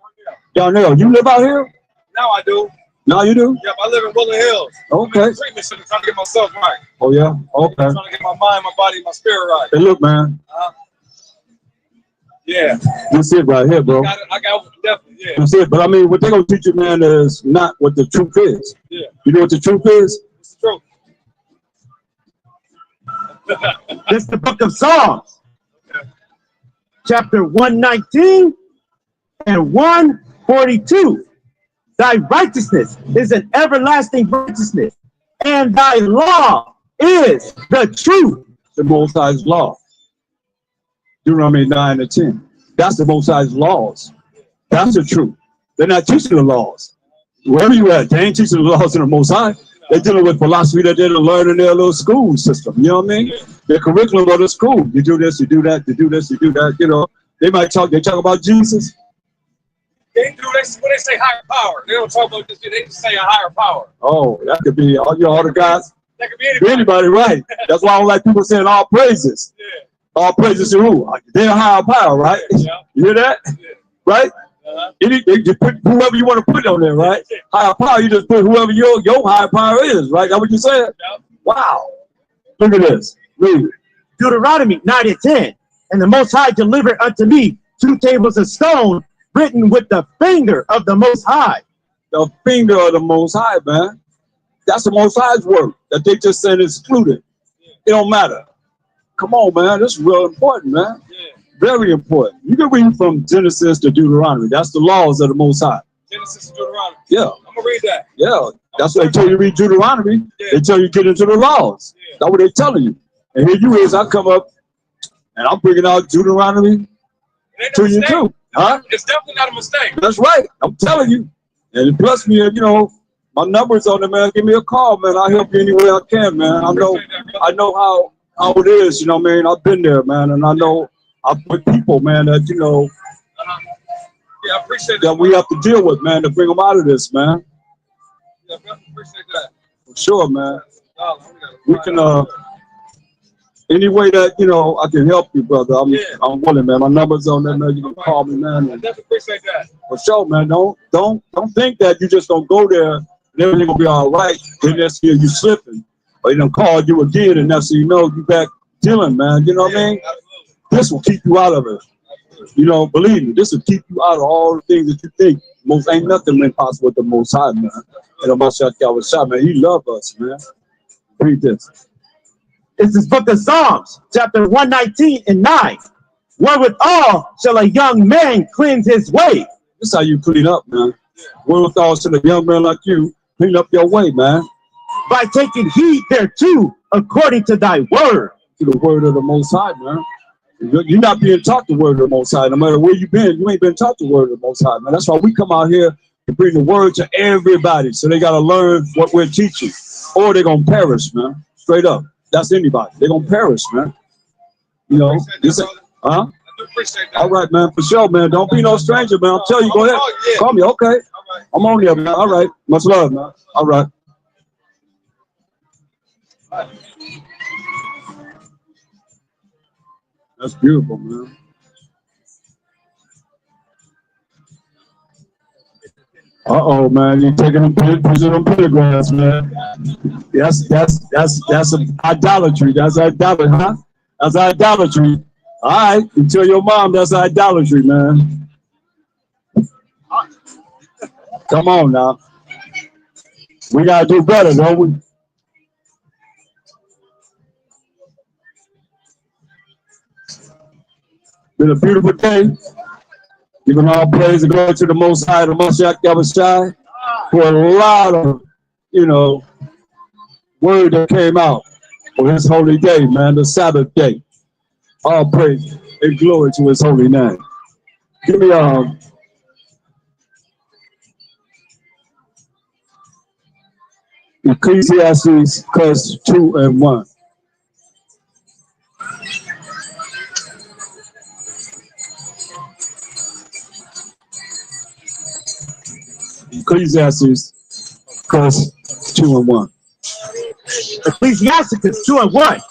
Darnell. You live out here? Now I do. Now you do? Yep, I live in Woodland Hills. Okay. I'm in treatment center trying to get myself right. Oh yeah. Okay. I'm trying to get my mind, my body, my spirit right. Hey, look, man. Yeah. This it right here, bro. I got definitely, yeah. That's it. But I mean, what they're gonna teach you, man, is not what the truth is. Yeah. You know what the truth is? It's true. This is the book of Psalms. Okay. Chapter 119 and 142. Thy righteousness is an everlasting righteousness, and thy law is the truth. The Most High's law. Deuteronomy 9 and 10. That's the Most High's laws. That's the truth. They're not teaching the laws. Wherever you at, they ain't teaching the laws of the Most High. They're dealing with philosophy that they didn't learn in their little school system. You know what I mean? Their curriculum of the school. You do this, you do that, you do this, you do that. You know, they talk about Jesus. They do this when they say higher power. They don't talk about this. They just say a higher power. Oh, that could be all the guys. That could be anybody. Anybody, right? That's why I don't like people saying all praises. Yeah. All praises to who? They're higher power, right? Yeah. You hear that? Yeah. Right? They just put whoever you want to put on there, right? Higher power, you just put whoever your higher power is, right? That's what you said? Yeah. Wow. Look at this. Read it. Deuteronomy 9:10. And the Most High delivered unto me 2 tables of stone written with the finger of the Most High. The finger of the Most High, man. That's the Most High's work that they just said excluded. It don't matter. Come on, man. This is real important, man. Yeah. Very important. You can read from Genesis to Deuteronomy. That's the laws of the Most High. Genesis and Deuteronomy. Yeah. I'm gonna read that. Yeah. That's what they tell you read Deuteronomy. Yeah. They tell you get into the laws. Yeah. That's what they're telling you. And here you is, I come up and I'm bringing out Deuteronomy It ain't no to you mistake. too. Huh? It's definitely not a mistake. That's right. I'm telling you. And plus me, you know, my number's on there, man. Give me a call, man. I'll help you any way I can, man. I know how it is, you know what I mean? I've been there, man, and I know I'm with people, man, that you know Yeah, I appreciate that that. we have to deal with, man, to bring them out of this, man. Yeah, I appreciate that. For sure, man. Oh, We can any way that you know I can help you, brother. I'm willing, man. My number's on there, man. You can call me, man. I definitely appreciate that. For sure, man. Don't think that you just gonna go there and everything gonna be all right. Then next year you slipping, or they done called you again, and next thing you know you back dealing, man. You know what I mean? Absolutely. This will keep you out of it. You know, believe me, this will keep you out of all the things that you think. Ain't nothing impossible with the Most High, man. And I'm shot, man. He love us, man. Read this. This is book of Psalms, chapter 119 and 9. Wherewithal shall a young man cleanse his way? This is how you clean up, man. Wherewithal should a young man like you clean up your way, man. By taking heed thereto, according to thy word. To the word of the Most High, man. You're not being taught the word of the Most High. No matter where you've been, you ain't been taught the word of the Most High, man. That's why we come out here to bring the word to everybody. So they got to learn what we're teaching, or they're going to perish, man. Straight up. That's anybody. They're going to perish, man. You know, this is, huh? I do appreciate that. All right, man. For sure, man. Don't be no stranger, man. I'm telling you, go ahead. Yeah. Call me. Okay. All right. I'm on there, man. All right. Much love, man. All right. That's beautiful, man. Uh-oh, man. You're taking them pictures of them pentagrams, man. That's idolatry. That's idolatry, huh? That's idolatry. All right. You tell your mom that's idolatry, man. Come on now. We got to do better, don't we? Been a beautiful day. Giving all praise and glory to the Most High, the Mashiach Yahushua, for a lot of, you know, word that came out for his holy day, man, the Sabbath day. All praise and glory to his holy name. Give me Ecclesiastes 2:1. Ecclesiastes 2:1. Ecclesiasticus 2:1.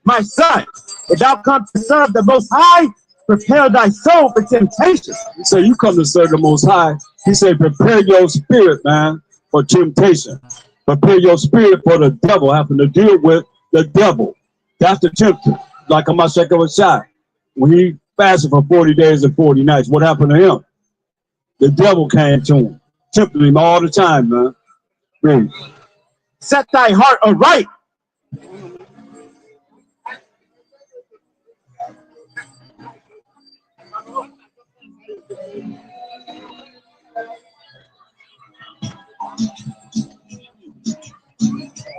My son, if thou come to serve the Most High, prepare thy soul for temptation. He said, you come to serve the Most High. He said, prepare your spirit, man, for temptation. Prepare your spirit for the devil, having to deal with the devil. That's the tempter. Like Mashiach Yahushua. When he fasted for 40 days and 40 nights, what happened to him? The devil came to him, tempted him all the time, man. Read. Set thy heart aright.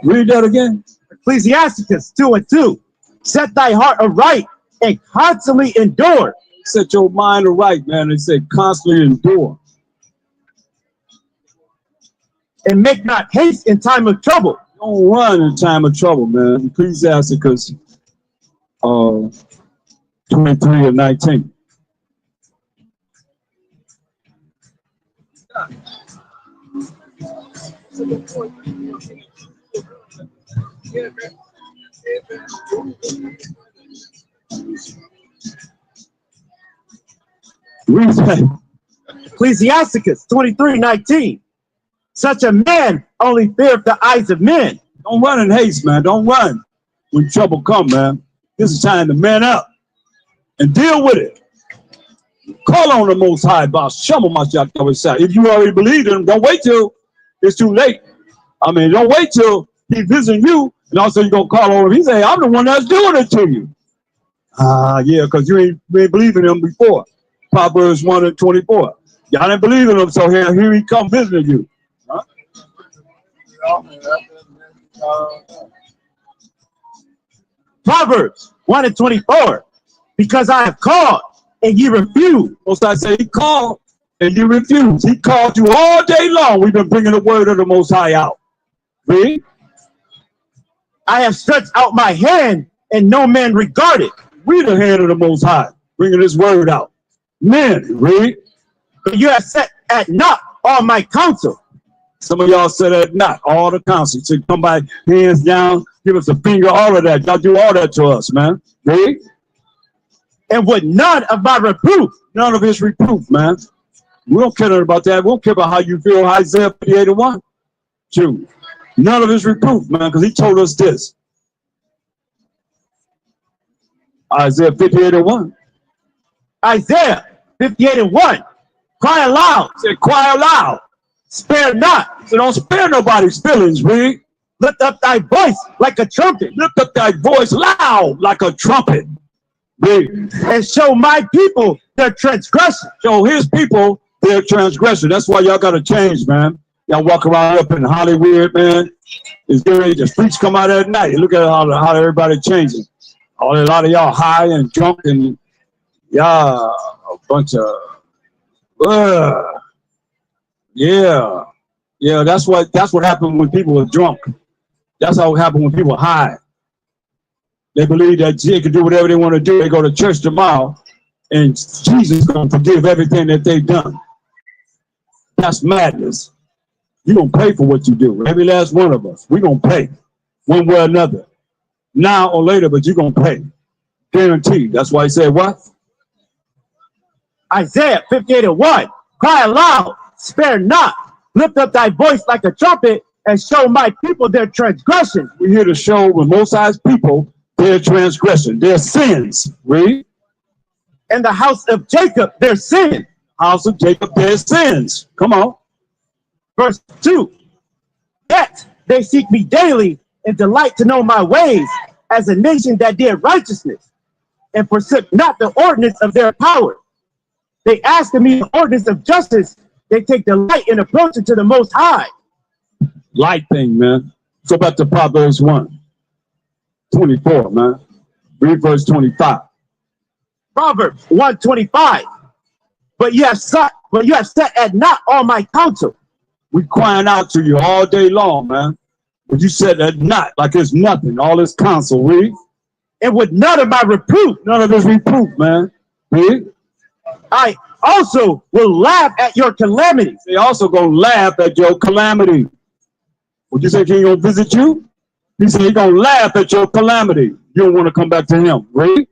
Read that again. Ecclesiasticus 2:2. Set thy heart aright and constantly endure. Set your mind aright, man. They said constantly endure. And make not haste in time of trouble. Don't run in time of trouble, man. Ecclesiasticus 23:19. Read that. Ecclesiasticus 23:19. Such a man only feareth the eyes of men. Don't run in haste, man. Don't run when trouble come, man. This is time to man up and deal with it. Call on the Most High, boss. If you already believe in him, don't wait till it's too late. I mean, don't wait till he visiting you, and also you're going to call on him. He say, I'm the one that's doing it to you. Yeah, because you ain't believing him before. Proverbs 1:24. Y'all didn't believe in him, so here he come visiting you. Huh? Proverbs 1:24. Because I have called and ye refuse. Most I say he called and you refuse. He called you all day long. We've been bringing the word of the Most High out. Read. I have stretched out my hand and no man regarded. We the hand of the Most High, bringing this word out. Men, read. But you have set at naught all my counsel. Some of y'all said that not all the counsel. So come by, hands down, give us a finger, all of that. Y'all do all that to us, man. Read. And would none of my reproof. None of his reproof, man. We don't care about that. We don't care about how you feel. Isaiah 58:1. True. None of his reproof, man, because he told us this. Isaiah 58:1. Isaiah 58:1. Cry aloud. He said, cry aloud. Spare not. So don't spare nobody's feelings, read. Lift up thy voice like a trumpet. Lift up thy voice loud like a trumpet. Read. And show my people their transgression. Show his people their transgression. That's why y'all got to change, man. Y'all walk around up in Hollywood, man. It's getting ready. The streets come out at night. Look at how everybody changing. A lot of y'all high and drunk and y'all a bunch of yeah. That's what happened when people are drunk. That's how it happened when people are high. They believe that they can do whatever they want to do. They go to church tomorrow, and Jesus is going to forgive everything that they've done. That's madness. You're going to pay for what you do. Every last one of us. We're going to pay one way or another. Now or later, but you're going to pay. Guaranteed. That's why he said what? Isaiah 58:1. Cry aloud, spare not. Lift up thy voice like a trumpet and show my people their transgression. We're here to show the Most High's people their transgression, their sins. Read. And the house of Jacob their sin. House of Jacob, their sins. Come on. Verse 2. Yet they seek me daily and delight to know my ways, as a nation that did righteousness and forsook not the ordinance of their power. They ask of me the ordinance of justice. They take delight in approaching to the Most High. Light thing, man. Go back to Proverbs 1:24, man. Read verse 25. Proverbs 1:25. But you have set at naught all my counsel. We crying out to you all day long, man. But you said that not like it's nothing. All this counsel, read. And with none of my reproof. None of his reproof, man. Read. I also will laugh at your calamities. They also gonna laugh at your calamity. Would you say he gonna visit you? He said he gonna laugh at your calamity. You don't want to come back to him. Read.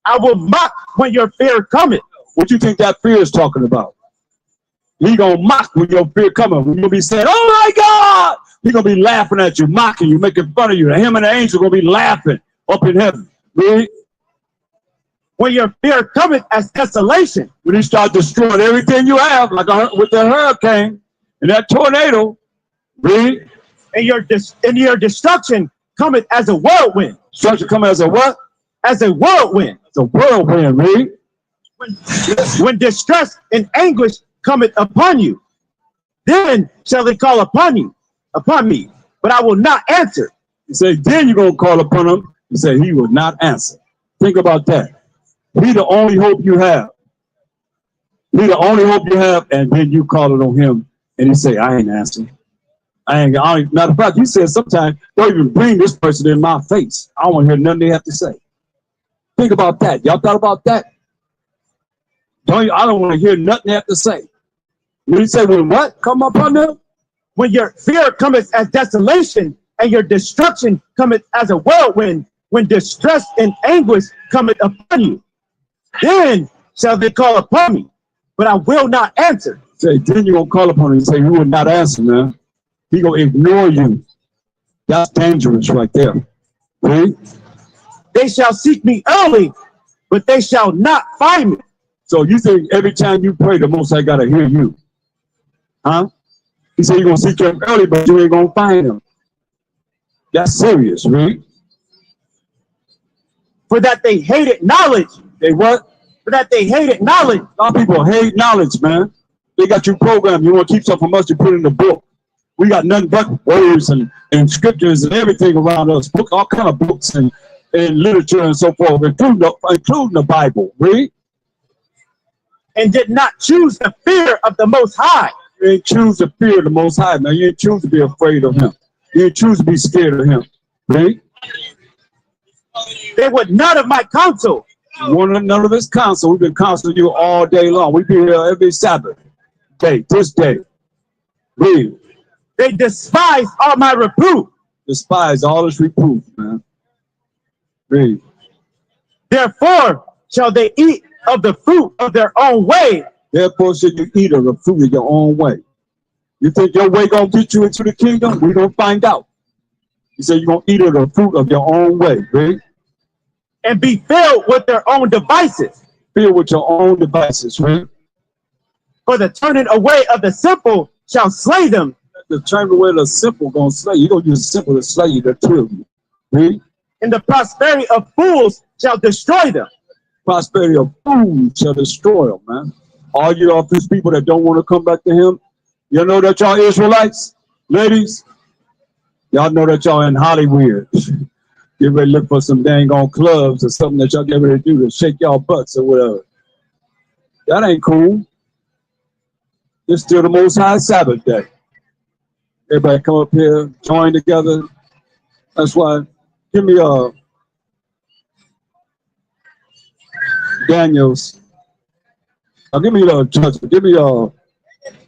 I will mock when your fear cometh. What you think that fear is talking about? He gonna mock when your fear coming. When you'll be saying, "Oh my God!" He gonna be laughing at you, mocking you, making fun of you. And him and the angel gonna be laughing up in heaven. Read. When your fear cometh as desolation. When he start destroying everything you have, like with the hurricane and that tornado. Read. And your destruction cometh as a whirlwind. Destruction coming as a what? As a whirlwind. It's a whirlwind. Read. When distress and anguish cometh upon you, then shall they call upon me, but I will not answer. He said, then you're going to call upon him. He said, he will not answer. Think about that. He the only hope you have. He the only hope you have, and then you call it on him, and he say, I ain't answering. Matter of fact, you said sometimes, don't even bring this person in my face. I don't want to hear nothing they have to say. Think about that. Y'all thought about that? I don't want to hear nothing they have to say. When you say when what come upon them? When your fear cometh as desolation, and your destruction cometh as a whirlwind, when distress and anguish cometh upon you, then shall they call upon me, but I will not answer. Say, then you gonna call upon him and say you will not answer, man. He gonna ignore you. That's dangerous right there. Right? They shall seek me early, but they shall not find me. So you think every time you pray, the Most High gotta hear you? Huh? He said you're gonna seek him early, but you ain't gonna find him. That's serious, right? For that they hated knowledge. They what? For that they hated knowledge. A lot of people hate knowledge, man. They got you programmed. You want to keep something from us, you put in the book. We got nothing but words and scriptures and everything around us. Book, all kind of books and literature and so forth, including the Bible, right? And did not choose the fear of the Most High. You ain't choose the fear of the Most High, man. You ain't choose to be afraid of him. You ain't choose to be scared of him, right? They would none of my counsel. None of his counsel. We've been counseling you all day long. We've been here every Sabbath day, this day. Read. They despise all my reproof. Despise all his reproof, man. Read. Therefore shall they eat of the fruit of their own way. Therefore should you eat of the fruit of your own way. You think your way gonna get you into the kingdom? We gonna find out. He said you're gonna eat of the fruit of your own way, right? And be filled with their own devices. Filled with your own devices, right? For the turning away of the simple shall slay them. The turning away of the simple gonna slay you. You're gonna use simple to slay you, to kill you. Right? And the prosperity of fools shall destroy them. Prosperity of fools shall destroy them, man. All you office people that don't want to come back to him, you know that y'all Israelites, ladies, y'all know that y'all in Hollywood. Get ready to look for some dang on clubs or something that y'all get ready to do to shake y'all butts or whatever. That ain't cool. It's still the Most High Sabbath day. Everybody come up here, join together. That's why, give me Daniel's. Give me judgment. Give me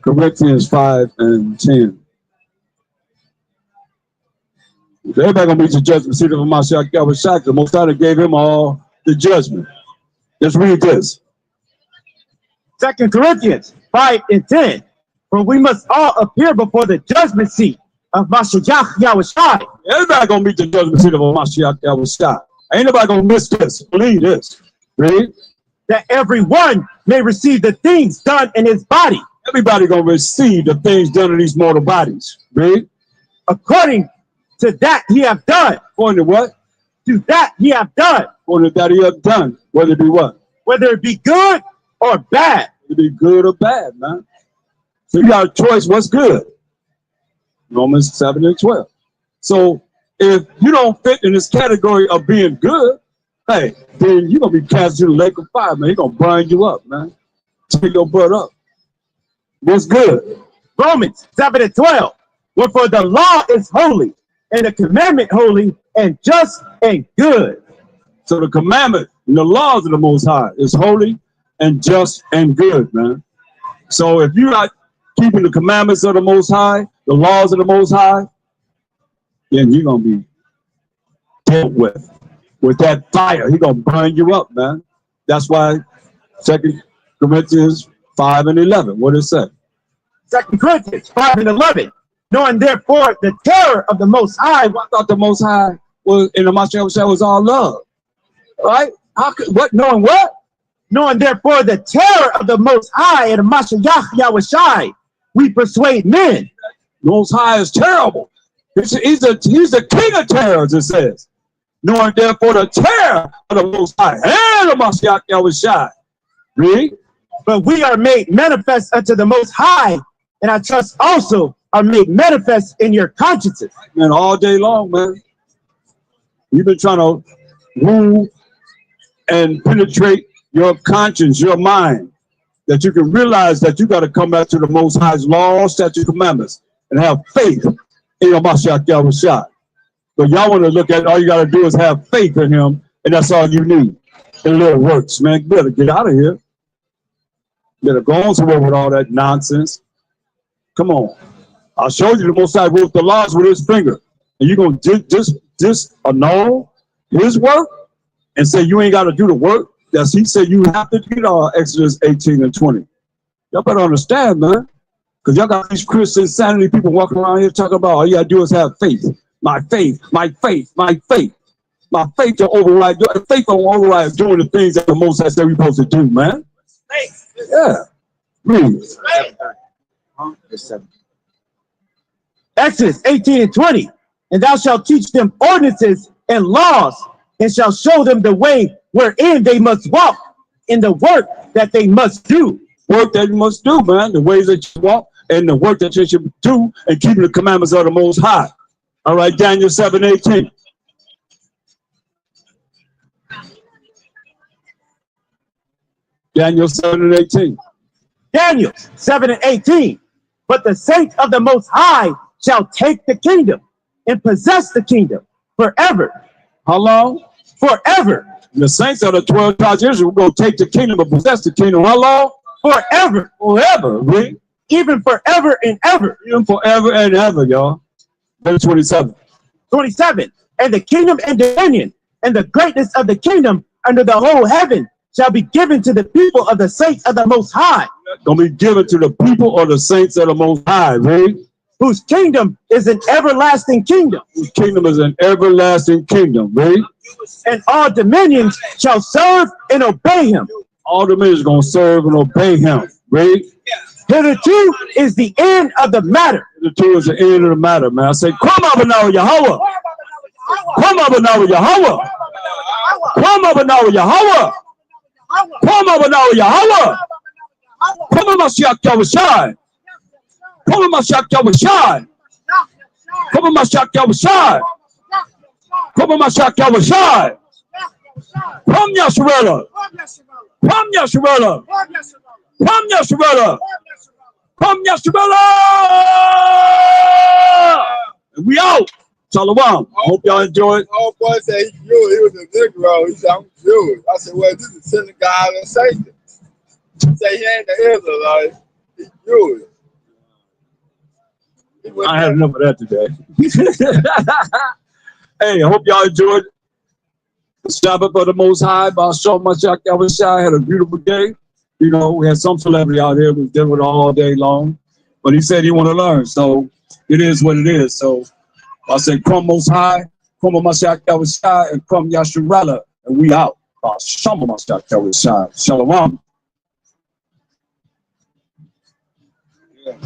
Corinthians 5 and 10. Everybody gonna meet the judgment seat of Mashiach Yahushua. The Most High gave him all the judgment. Let's read this. 2 Corinthians 5 and 10. For we must all appear before the judgment seat of Mashiach Yahushua. Everybody gonna meet the judgment seat of Mashiach Yahushua. Ain't nobody gonna miss this. Believe this. Read. That everyone may receive the things done in his body. Everybody gonna receive the things done in these mortal bodies. Read. According to that he have done. According to what? To that he have done. According to that he have done. Whether it be what? Whether it be good or bad. It be good or bad, man. So you got a choice. What's good? Romans 7 and 12. So if you don't fit in this category of being good, hey, then you're going to be cast into the lake of fire, man. He's going to burn you up, man. Take your butt up. What's good? Romans 7 and 12. Wherefore the law is holy, and the commandment holy, and just and good. So the commandment and the laws of the Most High is holy and just and good, man. So if you're not keeping the commandments of the Most High, the laws of the Most High, then you're going to be dealt with that fire. He's going to burn you up, man. That's why 2 Corinthians 5 and 11. What does it say? 2 Corinthians 5 and 11. Knowing therefore the terror of the Most High. I thought the Most High was in the Mashiach was all love. Right? How could, what? Knowing what? Knowing therefore the terror of the Most High and the Mashiach Yahushai, we persuade men. Most High is terrible. He's the king of terrors, it says. Knowing therefore the terror of the Most High and the Mashiach Yahushai. Read. But we are made manifest unto the Most High, and I trust also are made manifest in your consciences. Man, all day long, man. You've been trying to rule and penetrate your conscience, your mind, that you can realize that you got to come back to the Most High's law, statute, commandments, and have faith in your Mashiach Yahushua. But y'all want to look at all you got to do is have faith in him, and that's all you need. And little works, man. You better get out of here. You better go on somewhere with all that nonsense. Come on. I showed you the Most High wrote the laws with his finger. And you're going to just annul his work and say you ain't got to do the work that he said you have to do, Exodus 18 and 20. Y'all better understand, man. Because y'all got these Christian insanity people walking around here talking about all you got to do is have faith. My faith, my faith, my faith. My faith to override, faith don't override doing the things that the Most High said we're supposed to do, man. Yeah. Read. Exodus 18 and 20. And thou shalt teach them ordinances and laws, and shalt show them the way wherein they must walk, in the work that they must do. Work that you must do, man. The ways that you walk and the work that you should do and keeping the commandments of the Most High. All right, Daniel 7:18. Daniel 7:18. Daniel 7 and 18. But the saints of the Most High shall take the kingdom and possess the kingdom forever. How long? Forever. And the saints of the 12 tribes of Israel will go take the kingdom and possess the kingdom. How long? Forever. Forever. Read. Even forever and ever. Even forever and ever, y'all. Verse 27. 27. And the kingdom and dominion and the greatness of the kingdom under the whole heaven shall be given to the people of the saints of the Most High. Gonna be given to the people of the saints of the Most High, right? Whose kingdom is an everlasting kingdom. Whose kingdom is an everlasting kingdom, right? And all dominions shall serve and obey him. All dominions gonna serve and obey him, right? Hitherto is the end of the matter. The two is the end of the matter, man. I say, come up now, Yahweh. Come up now, Yahweh. Come up now, Yahweh. Come up now, Yahweh. Come on, Mashiach Yahushai. Come on, Mashiach Yahushai. Come on, Mashiach Yahushai. Come on, Mashiach Yahushai. Come, Yasharella. Come, Yasharella. Come, Yasharella. Come, Yasharella. We out. Shalom. Hope y'all enjoyed. Old boy said he was a Negro. He said, I'm Jewish. I said, well, this is synagogue of Satan. He said, he ain't the Israelite. He's Jewish. I had enough of that today. Hey, I hope y'all enjoyed the Sabbath of the Most High by Shalom Mashiach Yahushai. Had a beautiful day. You know, we had some celebrity out here who was dealing with it all day long. But he said he want to learn. So it is what it is. So I said, come Most High, come Mashiach Yahushai, and come Yasharella. And we out. Shalom Mashiach Yahushai. Shalom. Yeah.